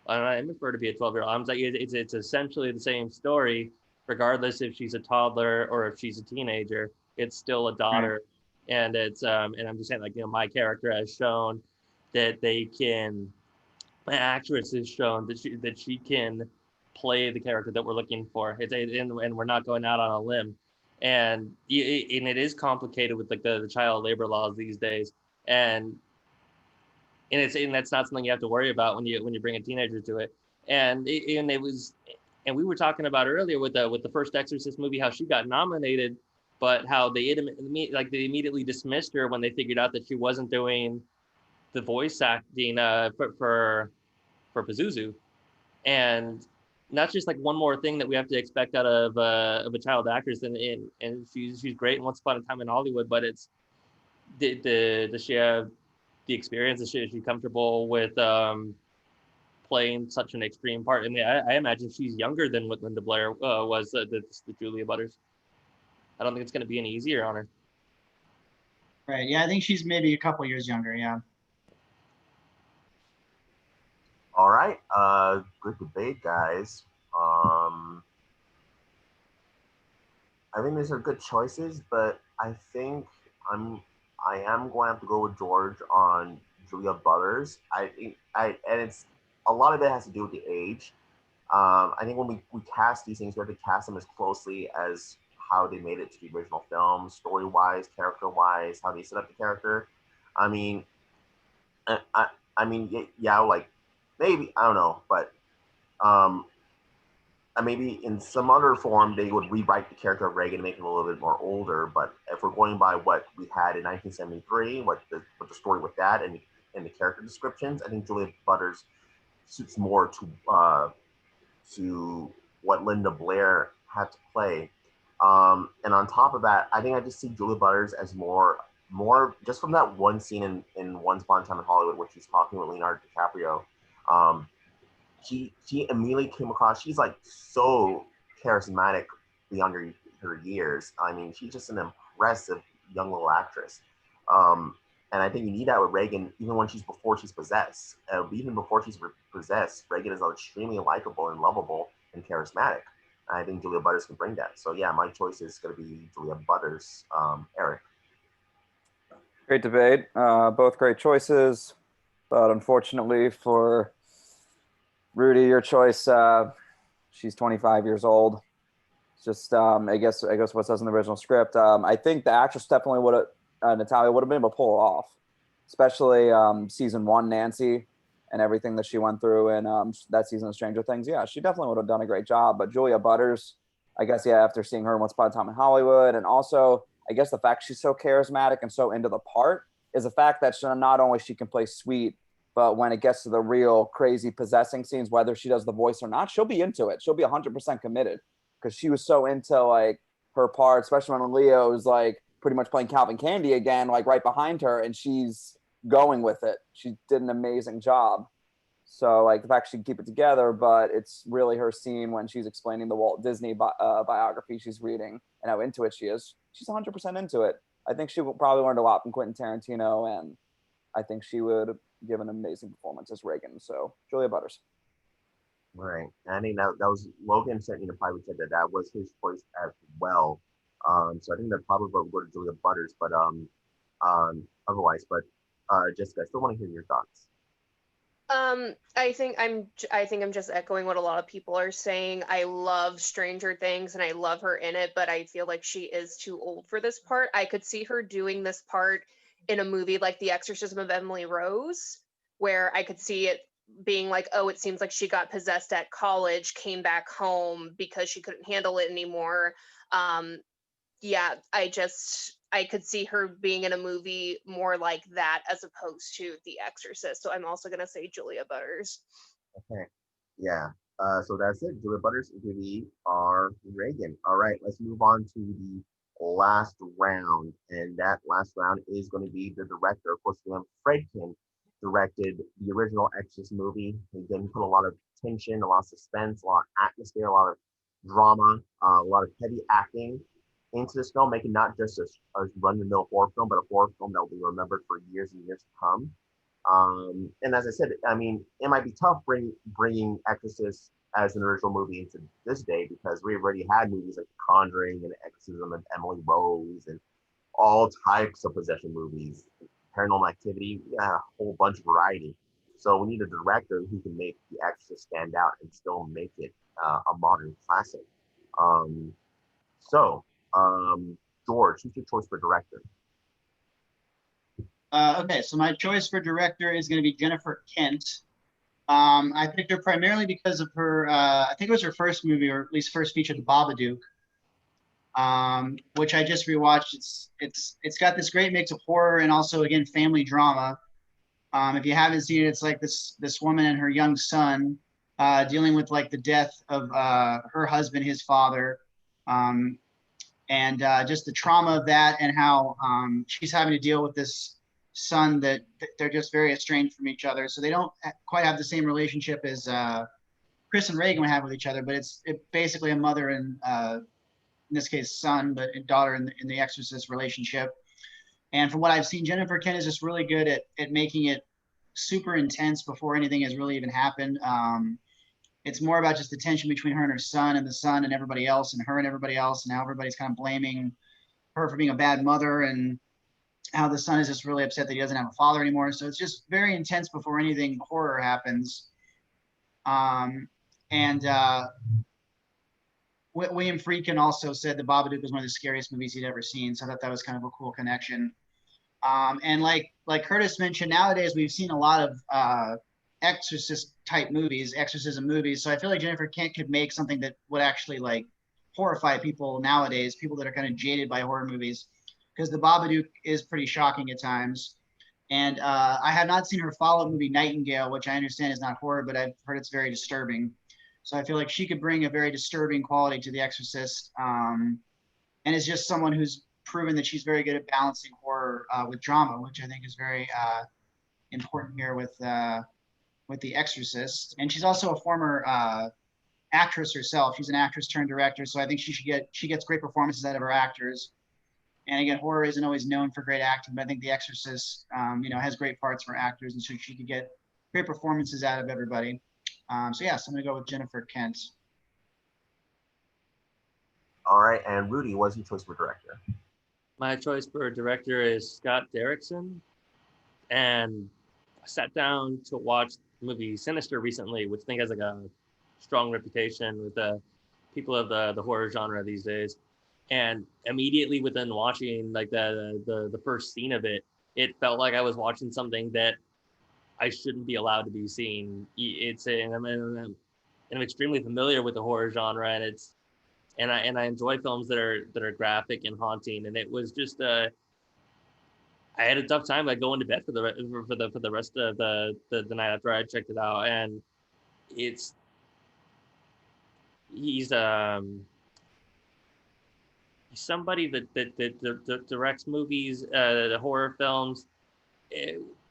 I prefer to be a 12-year-old. I'm like, it's essentially the same story, regardless if she's a toddler or if she's a teenager, it's still a daughter. And it's and I'm just saying, like, my character has shown that my actress has shown that she can play the character that we're looking for. And we're not going out on a limb. And it is complicated with like the child labor laws these days. And that's not something you have to worry about when you bring a teenager to it. And we were talking about earlier with the first Exorcist movie, how she got nominated, but how they immediately dismissed her when they figured out that she wasn't doing the voice acting for Pazuzu. And that's just like one more thing that we have to expect out of a child actress. And she's great in Once Upon a Time in Hollywood, but it's does she have the experience? Is she comfortable with playing such an extreme part? I mean, I imagine she's younger than what Linda Blair was, the Julia Butters. I don't think it's going to be any easier on her. Right. Yeah, I think she's maybe a couple years younger. Yeah. All right. Good debate, guys. I think these are good choices, but I think I am going to have to go with George on Julia Butters. And it's a lot of it has to do with the age. I think when we cast these things, we have to cast them as closely as how they made it to the original film, story-wise, character-wise, how they set up the character. I mean, yeah, like maybe I don't know, but maybe in some other form they would rewrite the character of Reagan and make him a little bit more older. But if we're going by what we had in 1973, what the story with that and the character descriptions, I think Julia Butters suits more to what Linda Blair had to play. And on top of that, I think I just see Julia Butters as more just from that one scene in Once Upon a Time in Hollywood, where she's talking with Leonardo DiCaprio. She immediately came across, she's like so charismatic beyond her years. I mean, she's just an impressive young little actress. And I think you need that with Reagan, even before she's possessed. Even before she's possessed, Reagan is extremely likable and lovable and charismatic. And I think Julia Butters can bring that. So yeah, my choice is going to be Julia Butters. Erik. Great debate. Both great choices, but unfortunately for Rudy, your choice, she's 25 years old. It's just, I guess what says in the original script. I think the actress definitely would have, Natalia would have been able to pull it off, especially season 1, Nancy, and everything that she went through in that season of Stranger Things. Yeah, she definitely would have done a great job. But Julia Butters, I guess, yeah, after seeing her Once Upon a Time in Hollywood, and also, I guess the fact she's so charismatic and so into the part is the fact that not only she can play sweet, but when it gets to the real crazy possessing scenes, whether she does the voice or not, she'll be into it. She'll be 100% committed because she was so into like her part, especially when Leo is like pretty much playing Calvin Candy again, like right behind her, and she's going with it. She did an amazing job. So like the fact she can keep it together, but it's really her scene when she's explaining the Walt Disney biography she's reading and how into it she is. She's 100% into it. I think she probably learned a lot from Quentin Tarantino, and I think she would give an amazing performance as Reagan. So Julia Butters. Right. I think that was Logan sent me the private said that was his choice as well. So I think that probably would go to Julia Butters, but otherwise, but Jessica, I still want to hear your thoughts. I think I'm just echoing what a lot of people are saying. I love Stranger Things and I love her in it, but I feel like she is too old for this part. I could see her doing this part in a movie like The Exorcism of Emily Rose, where I could see it being like, oh, it seems like she got possessed at college, came back home because she couldn't handle it anymore. Yeah, I could see her being in a movie more like that as opposed to The Exorcist. So I'm also going to say Julia Butters. Okay. Yeah. So that's it. Julia Butters, Rudy, R. Reagan. All right. Let's move on to the last round. And that last round is going to be the director. Of course, William Friedkin directed the original Exorcist movie. He then put a lot of tension, a lot of suspense, a lot of atmosphere, a lot of drama, a lot of heavy acting into this film, making not just a run-of-the-mill horror film, but a horror film that will be remembered for years and years to come. And as I said, I mean, it might be tough bringing Exorcist as an original movie into this day, because we already had movies like The Conjuring and Exorcism and Emily Rose and all types of possession movies, Paranormal Activity, yeah, a whole bunch of variety. So we need a director who can make The Exorcist stand out and still make it a modern classic. Um, so, George, who's your choice for director? Okay, so my choice for director is going to be Jennifer Kent. I picked her primarily because of her, I think it was her first movie, or at least first feature, The Babadook, which I just rewatched. It's got this great mix of horror and also, again, family drama. If you haven't seen it, it's like this woman and her young son dealing with like the death of her husband, his father, and just the trauma of that, and how she's having to deal with this son that they're just very estranged from each other. So they don't quite have the same relationship as Chris and Reagan would have with each other, but it's basically a mother and in this case son, but a daughter in the Exorcist relationship. And from what I've seen, Jennifer Kent is just really good at making it super intense before anything has really even happened. It's more about just the tension between her and her son, and the son and everybody else, and her and everybody else, and how everybody's kind of blaming her for being a bad mother, and how the son is just really upset that he doesn't have a father anymore. So it's just very intense before anything horror happens. William Friedkin also said the Babadook was one of the scariest movies he'd ever seen. So I thought that was kind of a cool connection. And like Curtis mentioned, nowadays we've seen a lot of exorcist type movies, exorcism movies. So I feel like Jennifer Kent could make something that would actually like horrify people nowadays, people that are kind of jaded by horror movies, because the Babadook is pretty shocking at times. And I have not seen her follow-up movie Nightingale, which I understand is not horror, but I've heard it's very disturbing. So I feel like she could bring a very disturbing quality to The Exorcist, and is just someone who's proven that she's very good at balancing horror with drama, which I think is very important here with The Exorcist. And she's also a former actress herself. She's an actress turned director, so I think she gets great performances out of her actors. And again, horror isn't always known for great acting, but I think The Exorcist, has great parts for actors, and so she could get great performances out of everybody. So yes, I'm gonna go with Jennifer Kent. All right, and Rudy, what's your choice for director? My choice for director is Scott Derrickson, and I sat down to watch the movie Sinister recently, which I think has like a strong reputation with the people of the horror genre these days. And immediately within watching like the first scene of it, it felt like I was watching something that I shouldn't be allowed to be seeing. I'm extremely familiar with the horror genre, and I enjoy films that are graphic and haunting. And it was just I had a tough time like going to bed for the rest of the night after I checked it out. And he's somebody that directs movies, the horror films,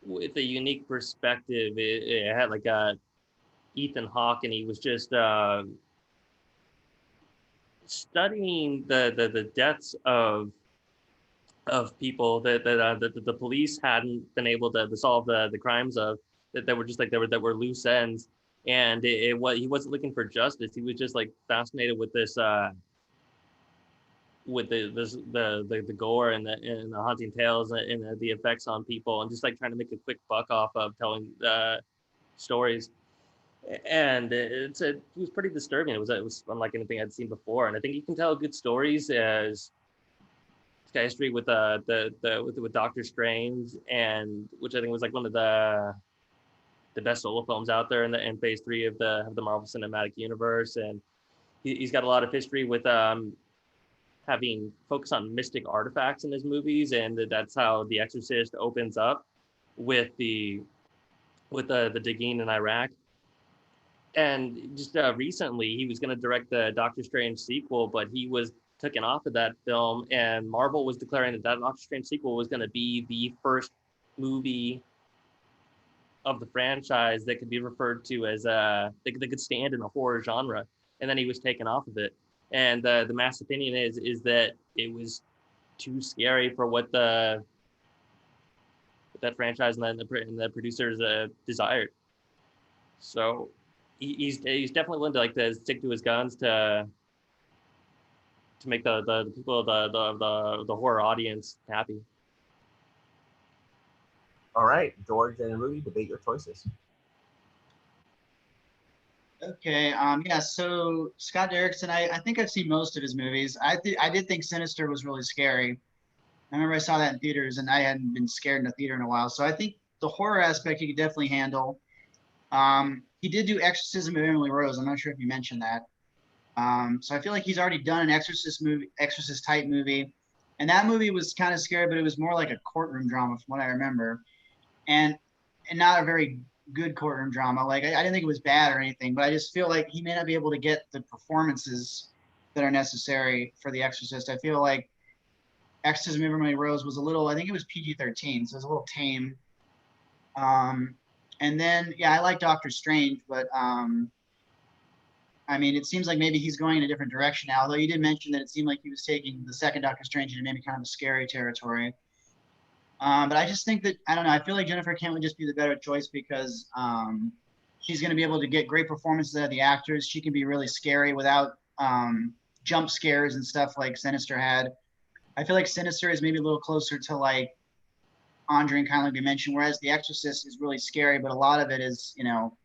with a unique perspective. It had like Ethan Hawke, and he was just studying the deaths of people that the police hadn't been able to solve the crimes of, that were just like that were loose ends. And he wasn't looking for justice. He was just like fascinated with this with the gore and the haunting tales and the effects on people, and just like trying to make a quick buck off of telling stories. And it was pretty disturbing. It was unlike anything I'd seen before. And I think you can tell good stories as it's got history with with Doctor Strange, and which I think was like one of the best solo films out there in phase 3 of the Marvel Cinematic Universe. And he's got a lot of history with having focused on mystic artifacts in his movies, and that's how The Exorcist opens up with the digging in Iraq. And just recently, he was going to direct the Doctor Strange sequel, but he was taken off of that film, and Marvel was declaring that Doctor Strange sequel was going to be the first movie of the franchise that could be referred to as that could stand in the horror genre. And then he was taken off of it. And the mass opinion is that it was too scary for what that franchise and the producers desired. So he's definitely willing to like to stick to his guns to make the people the horror audience happy. All right, George and Rudy, debate your choices. Okay. Yeah. So Scott Derrickson, I think I've seen most of his movies. I did think Sinister was really scary. I remember I saw that in theaters, and I hadn't been scared in a theater in a while. So I think the horror aspect he could definitely handle. He did do Exorcism of Emily Rose. I'm not sure if you mentioned that. So I feel like he's already done an Exorcist type movie, and that movie was kind of scary, but it was more like a courtroom drama from what I remember, and not a very good courtroom drama. Like I didn't think it was bad or anything, but I just feel like he may not be able to get the performances that are necessary for The Exorcist. I feel like Exorcism of Emily Rose was a little, I think it was PG-13, so it was a little tame. And then, yeah, I like Doctor Strange, but I mean, it seems like maybe he's going in a different direction now, although you did mention that it seemed like he was taking the second Doctor Strange into maybe kind of a scary territory. But I just think that, I don't know, I feel like Jennifer Kent would just be the better choice because she's going to be able to get great performances out of the actors. She can be really scary without jump scares and stuff like Sinister had. I feel like Sinister is maybe a little closer to like Andre and kind of like we mentioned, whereas The Exorcist is really scary, but a lot of it is, you know,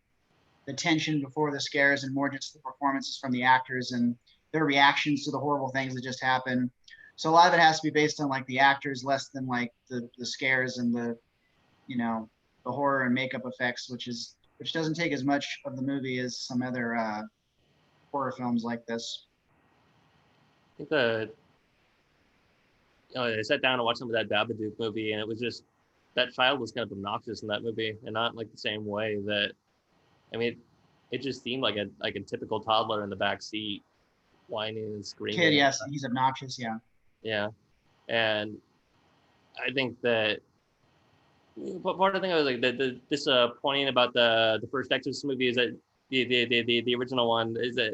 the tension before the scares and more just the performances from the actors and their reactions to the horrible things that just happen. So a lot of it has to be based on like the actors less than like the scares and the, you know, the horror and makeup effects, which doesn't take as much of the movie as some other horror films like this. I think I sat down and watched some of that Babadook movie, and it was just that child was kind of obnoxious in that movie, and not in like the same way that, I mean, it just seemed like a typical toddler in the back seat, whining and screaming. Kid, yes, he's obnoxious, yeah. Yeah, and I think that part of the thing I was like this pointing about the first Exorcist movie is that the original one is that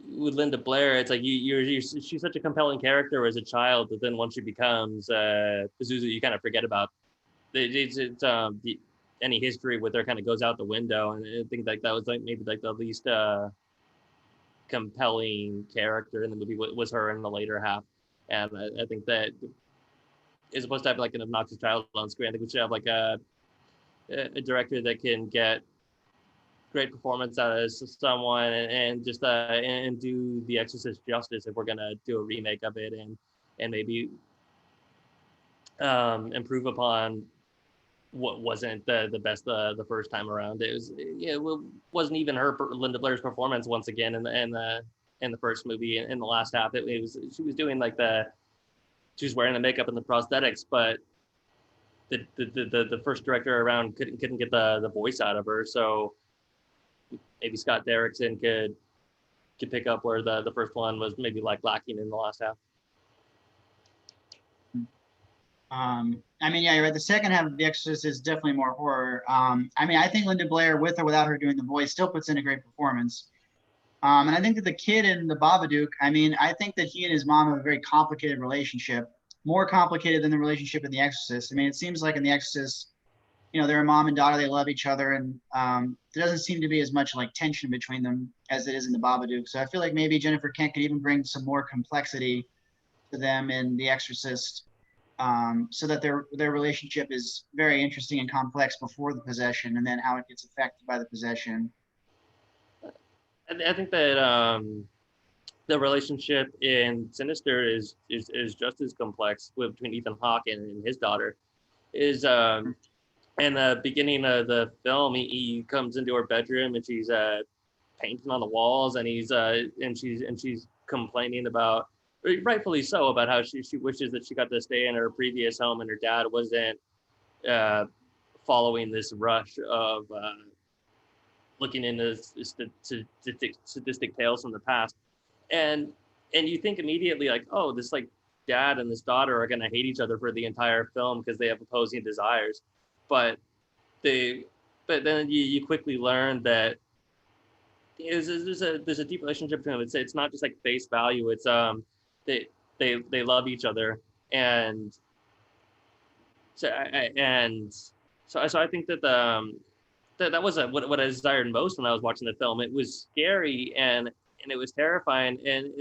with Linda Blair, it's like she's such a compelling character as a child, but then once she becomes Pazuzu, you kind of forget about any history with her kind of goes out the window, and I think like that was like maybe like the least compelling character in the movie was her in the later half, and I think that is supposed to have like an obnoxious child on screen. I think we should have like a director that can get great performance out of someone and just and do The Exorcist justice if we're gonna do a remake of it and maybe improve upon what wasn't the best the first time around. It wasn't even Linda Blair's performance once again in the first movie. In the last half, it was she was doing like she was wearing the makeup and the prosthetics, but the first director around couldn't get the voice out of her. So maybe Scott Derrickson could pick up where the first one was maybe like lacking in the last half. I mean, yeah, you're right. The second half of The Exorcist is definitely more horror. I mean, I think Linda Blair, with or without her doing the voice, still puts in a great performance. And I think that the kid in the Babadook, I mean, I think that he and his mom have a very complicated relationship, more complicated than the relationship in The Exorcist. I mean, it seems like in The Exorcist, you know, they're a mom and daughter, they love each other, and there doesn't seem to be as much like tension between them as it is in the Babadook. So I feel like maybe Jennifer Kent could even bring some more complexity to them in The Exorcist, so that their relationship is very interesting and complex before the possession, and then how it gets affected by the possession. I think that the relationship in Sinister is just as complex between Ethan Hawke and his daughter. Is in the beginning of the film, he comes into her bedroom and she's painting on the walls, and she's complaining about, rightfully so, about how she wishes that she got to stay in her previous home and her dad wasn't following this rush of looking into sadistic tales from the past, and you think immediately like, oh, this like dad and this daughter are going to hate each other for the entire film because they have opposing desires, but then you quickly learn that there's a deep relationship between them. It's not just like face value. It's they love each other, and so I think that that was what I desired most when I was watching the film. It was scary and it was terrifying, and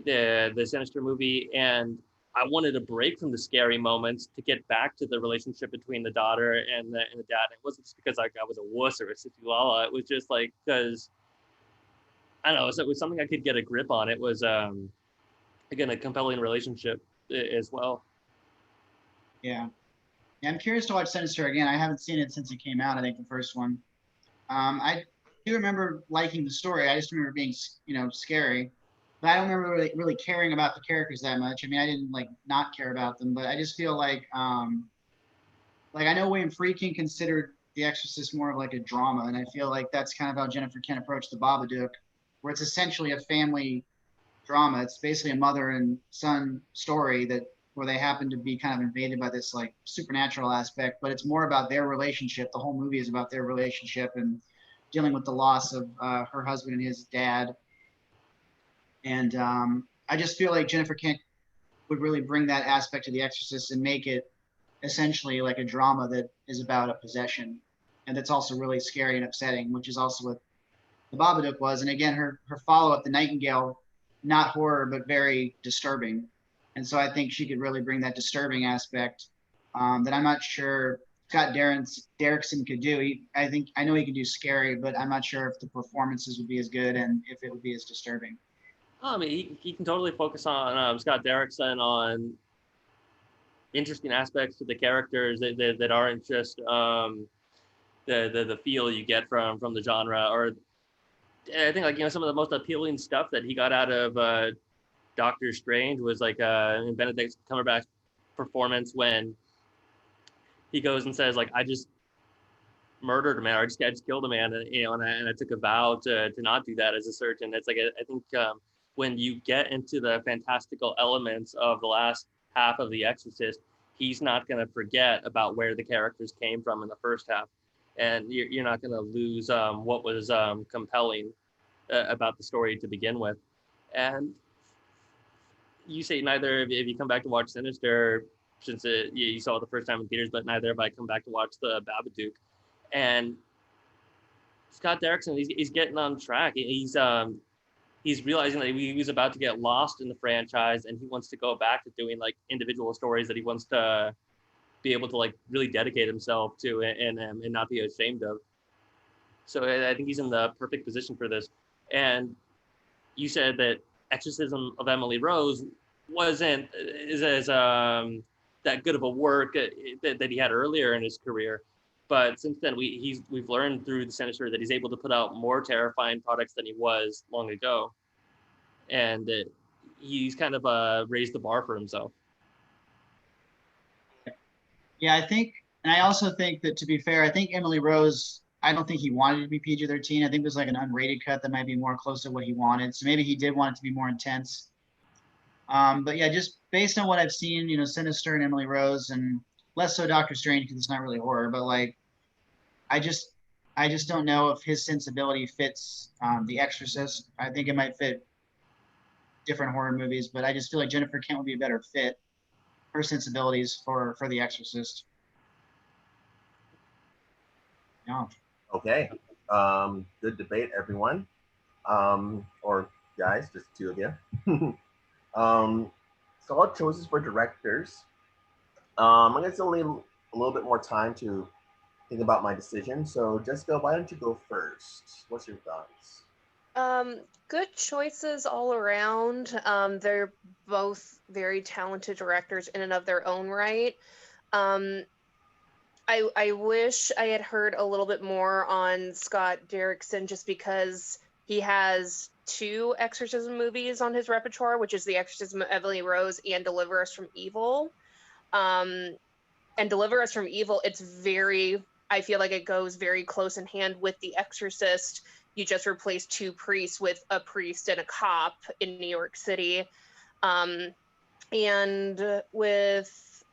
the Sinister movie, and I wanted a break from the scary moments to get back to the relationship between the daughter and the dad. It wasn't just because I was a wuss or a sissy-lala. It was just like because I don't know. So it was something I could get a grip on. It was again a compelling relationship as well. Yeah. Yeah, I'm curious to watch Sinister again. I haven't seen it since it came out. I think the first one. I do remember liking the story. I just remember being, scary. But I don't remember really caring about the characters that much. I mean, I didn't like not care about them, but I just feel like I know William Friedkin considered The Exorcist more of like a drama, and I feel like that's kind of how Jennifer Kent approached The Babadook, where it's essentially a family drama. It's basically a mother and son story where they happen to be kind of invaded by this like supernatural aspect, but it's more about their relationship. The whole movie is about their relationship and dealing with the loss of her husband and his dad. And I just feel like Jennifer Kent would really bring that aspect to The Exorcist and make it essentially like a drama that is about a possession, and that's also really scary and upsetting, which is also what The Babadook was. And again, her follow-up, The Nightingale, not horror, but very disturbing. And so I think she could really bring that disturbing aspect that I'm not sure Scott Derrickson could do. I know he could do scary, but I'm not sure if the performances would be as good and if it would be as disturbing. I mean, he can totally focus on Scott Derrickson on interesting aspects to the characters that aren't just the feel you get from the genre. Or I think some of the most appealing stuff that he got out of Doctor Strange was like in Benedict Cumberbatch's performance when he goes and says like, I just murdered a man, or I just killed a man, and I took a vow to not do that as a surgeon. It's like I think when you get into the fantastical elements of the last half of The Exorcist, he's not going to forget about where the characters came from in the first half, and you're not going to lose what was compelling about the story to begin with. And you say neither if you come back to watch Sinister, since you saw it the first time in theaters, but neither have I come back to watch the Babadook. And Scott Derrickson, he's getting on track. He's realizing that he was about to get lost in the franchise, and he wants to go back to doing like individual stories that he wants to be able to like really dedicate himself to and not be ashamed of. So I think he's in the perfect position for this. And you said that Exorcism of Emily Rose wasn't as that good of a work that he had earlier in his career. But since then, we've learned through the Sinister that he's able to put out more terrifying products than he was long ago, and he's kind of raised the bar for himself. Yeah, I also think that, to be fair, I think Emily Rose, I don't think he wanted it to be PG-13. I think there's like an unrated cut that might be more close to what he wanted. So maybe he did want it to be more intense. But yeah, just based on what I've seen, Sinister and Emily Rose, and less so Doctor Strange because it's not really horror, but like, I just don't know if his sensibility fits The Exorcist. I think it might fit different horror movies, but I just feel like Jennifer Kent would be a better fit, her sensibilities for The Exorcist. Yeah. Okay. Good debate, everyone. Or guys, just two of you. Solid choices for directors. I'm gonna still need a little bit more time to think about my decision. So Jessica, why don't you go first? What's your thoughts? Good choices all around. They're both very talented directors in and of their own right. I wish I had heard a little bit more on Scott Derrickson, just because he has 2 exorcism movies on his repertoire, which is The Exorcism of Emily Rose and Deliver Us from Evil. And Deliver Us from Evil, I feel like it goes very close in hand with The Exorcist. You just replace 2 priests with a priest and a cop in New York City. And with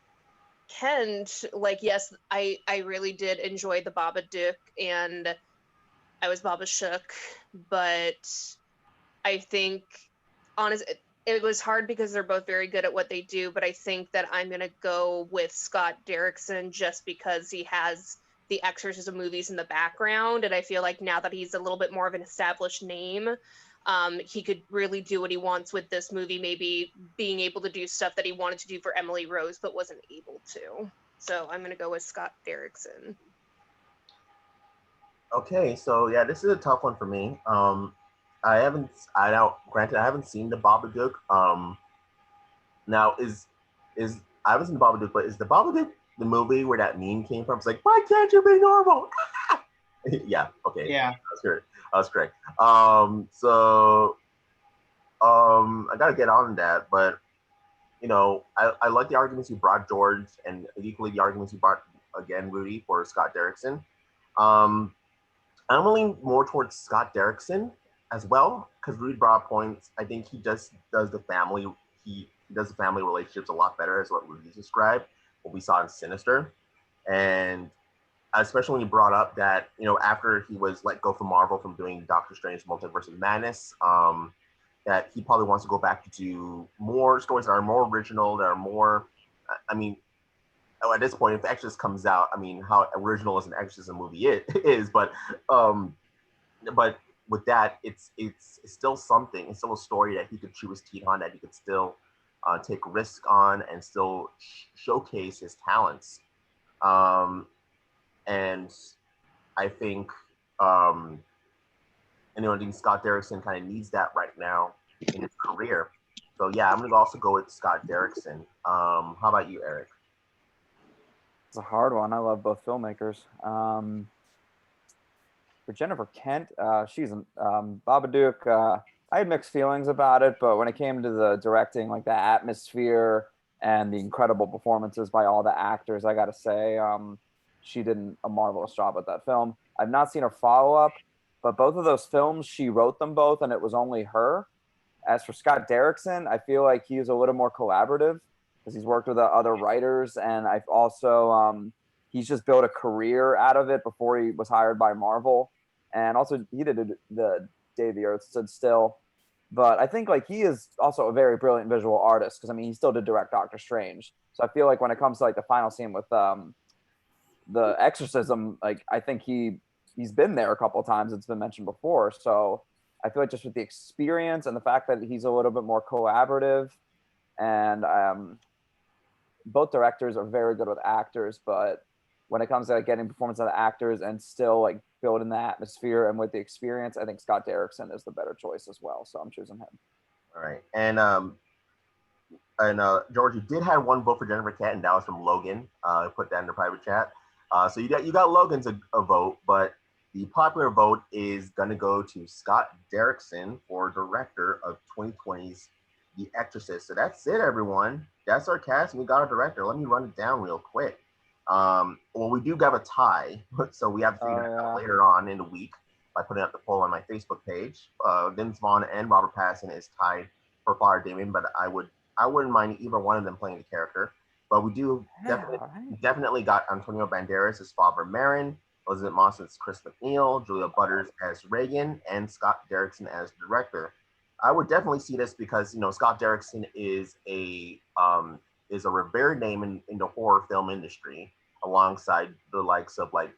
Kent, like, yes, I really did enjoy the Babadook, and I was Baba shook, but I think, honestly, it was hard because they're both very good at what they do, but I think that I'm going to go with Scott Derrickson just because he has the exorcism movies in the background, and I feel like now that he's a little bit more of an established name, he could really do what he wants with this movie, maybe being able to do stuff that he wanted to do for Emily Rose but wasn't able to. So I'm gonna go with Scott Derrickson. Okay, so yeah, this is a tough one for me. Granted, I haven't seen the Babadook. Now I haven't seen the Babadook, but is the Babadook the movie where that meme came from? It's like, why can't you be normal? Yeah, okay. Yeah. That's correct. I gotta get on that, but you know, I like the arguments you brought, George, and equally the arguments you brought again, Rudy, for Scott Derrickson. I'm leaning more towards Scott Derrickson as well, because Rudy brought points. I think he does the family relationships a lot better, as what Rudy described, what we saw in Sinister. And especially when you brought up that, you know, after he was let go from Marvel from doing Doctor Strange Multiverse of Madness, that he probably wants to go back to do more stories that are more original, that are more, I mean, at this point, if The Exorcist comes out, I mean, how original as an exorcism movie it is, but with that, it's still something. It's still a story that he could chew his teeth on, that he could still take risk on, and still showcase his talents. And I think, I think Scott Derrickson kind of needs that right now in his career. So yeah, I'm gonna also go with Scott Derrickson. How about you, Erik? It's a hard one. I love both filmmakers. For Jennifer Kent, she's Babadook. I had mixed feelings about it, but when it came to the directing, like the atmosphere and the incredible performances by all the actors, I got to say, she did a marvelous job with that film. I've not seen her follow-up, but both of those films, she wrote them both, and it was only her. As for Scott Derrickson, I feel like he's a little more collaborative because he's worked with other writers, and I've also he's just built a career out of it before he was hired by Marvel, and also he did the Day the Earth Stood Still. But I think like he is also a very brilliant visual artist, because I mean he still did direct Doctor Strange. So I feel like when it comes to like the final scene with the exorcism, like I think he's been there a couple of times. It's been mentioned before. So I feel like just with the experience and the fact that he's a little bit more collaborative, and both directors are very good with actors, but when it comes to like, getting performance out of actors and still like building the atmosphere and with the experience, I think Scott Derrickson is the better choice as well. So I'm choosing him. All right. And George, you did have one vote for Jennifer Kent, and that was from Logan. I put that in the private chat. So you got Logan's a vote, but the popular vote is gonna go to Scott Derrickson for director of 2020's The Exorcist. So that's it, everyone. That's our cast, and we got our director. Let me run it down real quick. Well, we do have a tie, so we have to figure that out later on in the week by putting up the poll on my Facebook page. Vince Vaughn and Robert Pattinson is tied for Father Damien, but I wouldn't mind either one of them playing the character. But we do definitely got Antonio Banderas as Father Merrin, Elizabeth Moss as Chris McNeil, Julia Butters as Reagan, and Scott Derrickson as director. I would definitely see this because, you know, Scott Derrickson is a revered name in the horror film industry, alongside the likes of like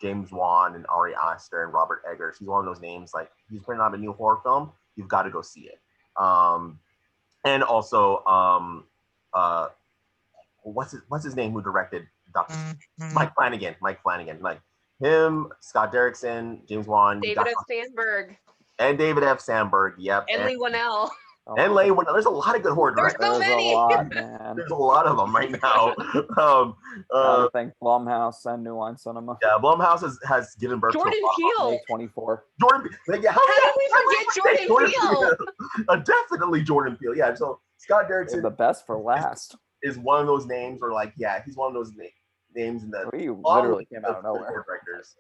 James Wan and Ari Aster and Robert Eggers. He's one of those names, like he's putting out a new horror film, you've got to go see it. And also what's his name who directed Doctor Mike Flanagan, like him, Scott Derrickson, James Wan, David F. Sandberg. And David F. Sandberg, yep. And Leigh Whannell. And Leigh Whannell. There's a lot of good horror directors. There's so many. A lot, man. There's a lot of them right now. I think Blumhouse and New Line Cinema. Yeah, Blumhouse has given birth Jordan to Peele. May 24. Jordan Peele. Yeah, How did we forget Jordan Peele? Definitely Jordan Peele. Yeah, so Scott Derrickson. The best for last. Is one of those names where, like, yeah, he's one of those names in the he literally came out of nowhere. Directors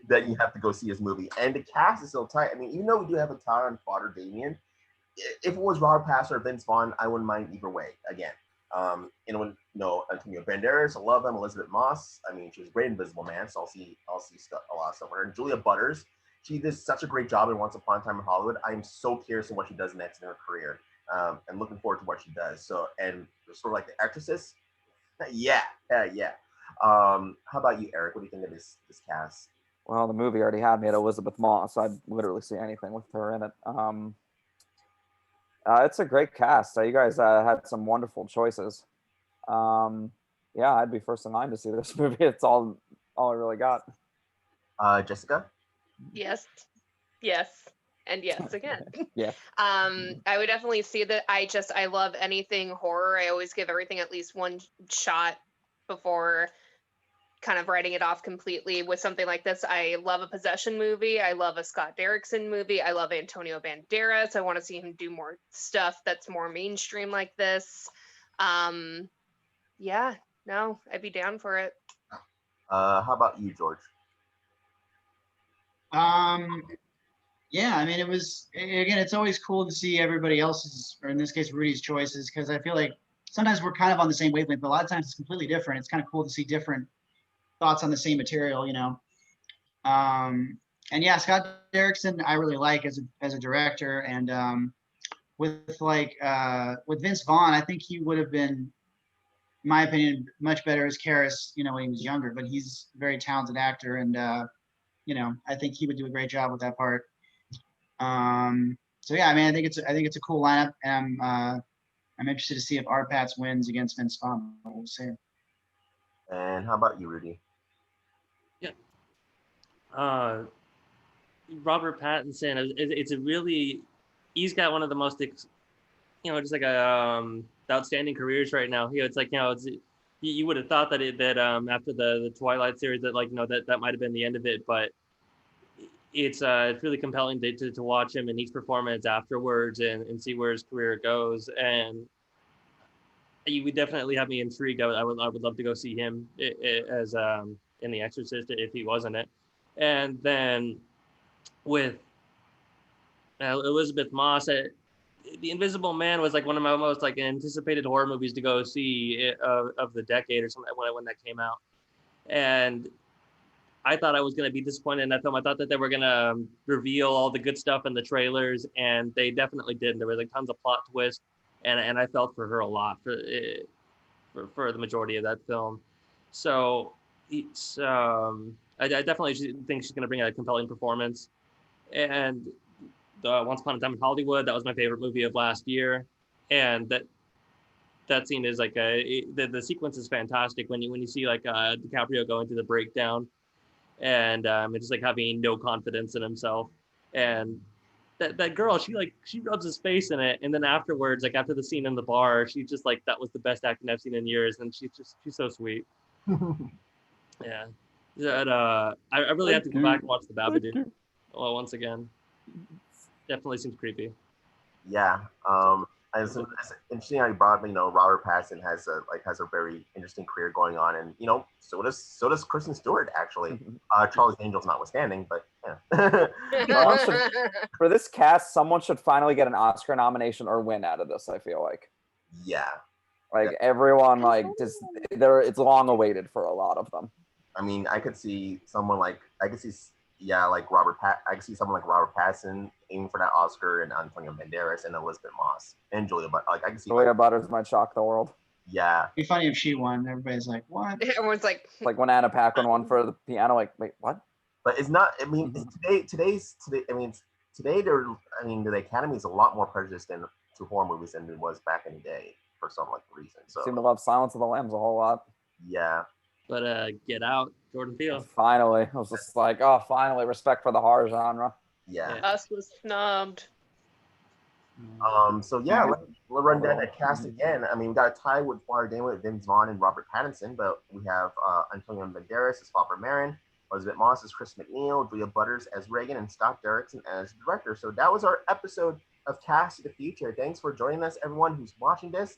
that you have to go see his movie, and the cast is so tight. I mean, even though we do have a tie on Father Damien, if it was Robert Pattinson or Vince Vaughn, I wouldn't mind either way. Again, Antonio Banderas, I love him. Elizabeth Moss, I mean, she was great in Invisible Man, so I'll see a lot of stuff with her. And Julia Butters, she did such a great job in Once Upon a Time in Hollywood. I am so curious in what she does next in her career, and looking forward to what she does. So, and sort of like The Exorcist, yeah. How about you, Eric? What do you think of this cast? Well, the movie already had me at Elizabeth Moss. I'd literally see anything with her in it. It's a great cast. You guys had some wonderful choices. Yeah, I'd be first in line to see this movie. It's all I really got. Jessica? Yes, yes, and yes again. Yeah. I would definitely see that. I love anything horror. I always give everything at least one shot before kind of writing it off completely. With something like this, I love a possession movie. I love a Scott Derrickson movie. I love Antonio Banderas. I want to see him do more stuff that's more mainstream like this. Yeah, no, I'd be down for it. How about you, George? Yeah, I mean, it was, again, it's always cool to see everybody else's, or in this case, Rudy's choices, because I feel like sometimes we're kind of on the same wavelength, but a lot of times it's completely different. It's kind of cool to see different thoughts on the same material, you know. And yeah, Scott Derrickson, I really like as a director, and with Vince Vaughn, I think he would have been, in my opinion, much better as Karras, you know, when he was younger. But he's a very talented actor, and you know, I think he would do a great job with that part. So yeah, I mean, I think it's a cool lineup, and I'm interested to see if Arpats wins against Vince Vaughn. We'll see. And how about you, Rudy? Yeah. Robert Pattinson, it's a really, he's got one of the most, just like outstanding careers right now. It's like, you would have thought that after the Twilight series that that might have been the end of it, but it's really compelling to watch him and each performance afterwards and see where his career goes. And you would definitely have me intrigued. I would love to go see him as in The Exorcist if he wasn't it. And then with Elizabeth Moss, The Invisible Man was like one of my most anticipated horror movies to go see of the decade or something when that came out. And I thought I was going to be disappointed in that film. I thought that they were going to reveal all the good stuff in the trailers, and they definitely did. There was tons of plot twists, and I felt for her a lot for the majority of that film. So it's I definitely think she's going to bring a compelling performance. And Once Upon a Time in Hollywood, that was my favorite movie of last year, and that scene is the sequence is fantastic when you see DiCaprio going through the breakdown, and it's just having no confidence in himself, and that girl, she rubs his face in it, and then afterwards, after the scene in the bar, she's just that was the best acting I've seen in years, and she's so sweet. Yeah. I really have to go back and watch the Babadook once again. Definitely seems creepy. Yeah. It's interesting how you brought up, Robert Pattinson has a very interesting career going on, and so does Kristen Stewart actually. Charlie's Angels notwithstanding, but yeah. For this cast, someone should finally get an Oscar nomination or win out of this. I feel like. Yeah. Everyone, it's long awaited for a lot of them. I mean, I could see someone I could see someone like Robert Pattinson aiming for that Oscar, and Antonio Banderas and Elizabeth Moss and Julia Butters. I can see Julia Butters might shock the world. Yeah. It'd be funny if she won. Everybody's like, what? Everyone's like when Anna Paquin won for the piano. Wait, what? But it's not. I mean, today. I mean, today the Academy is a lot more prejudiced to horror movies than it was back in the day for some reason. So seem to love Silence of the Lambs a whole lot. Yeah. But Get Out, Jordan Peele. Finally, I was just finally, respect for the horror genre. Yeah. Us was snubbed. So yeah, let's run down that cast again. I mean, we got a tie with Vince Vaughn and Robert Pattinson, but we have Antonio Banderas as Father Merrin, Elizabeth Moss as Chris McNeil, Julia Butters as Reagan, and Scott Derrickson as director. So that was our episode of Cast to the Future. Thanks for joining us, everyone who's watching this.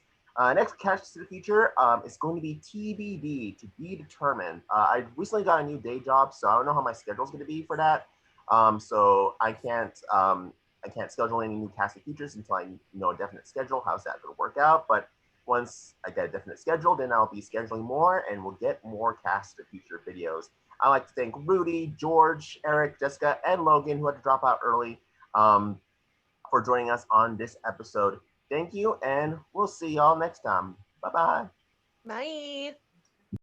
Next Cast to the Future is going to be TBD, to be determined. I recently got a new day job, so I don't know how my schedule is going to be for that. So I can't schedule any new Cast to the Futures until I know a definite schedule. How's that going to work out? But once I get a definite schedule, then I'll be scheduling more, and we'll get more Cast to the Future videos. I'd like to thank Rudy, George, Erik, Jessica, and Logan, who had to drop out early, for joining us on this episode. Thank you, and we'll see y'all next time. Bye-bye. Bye.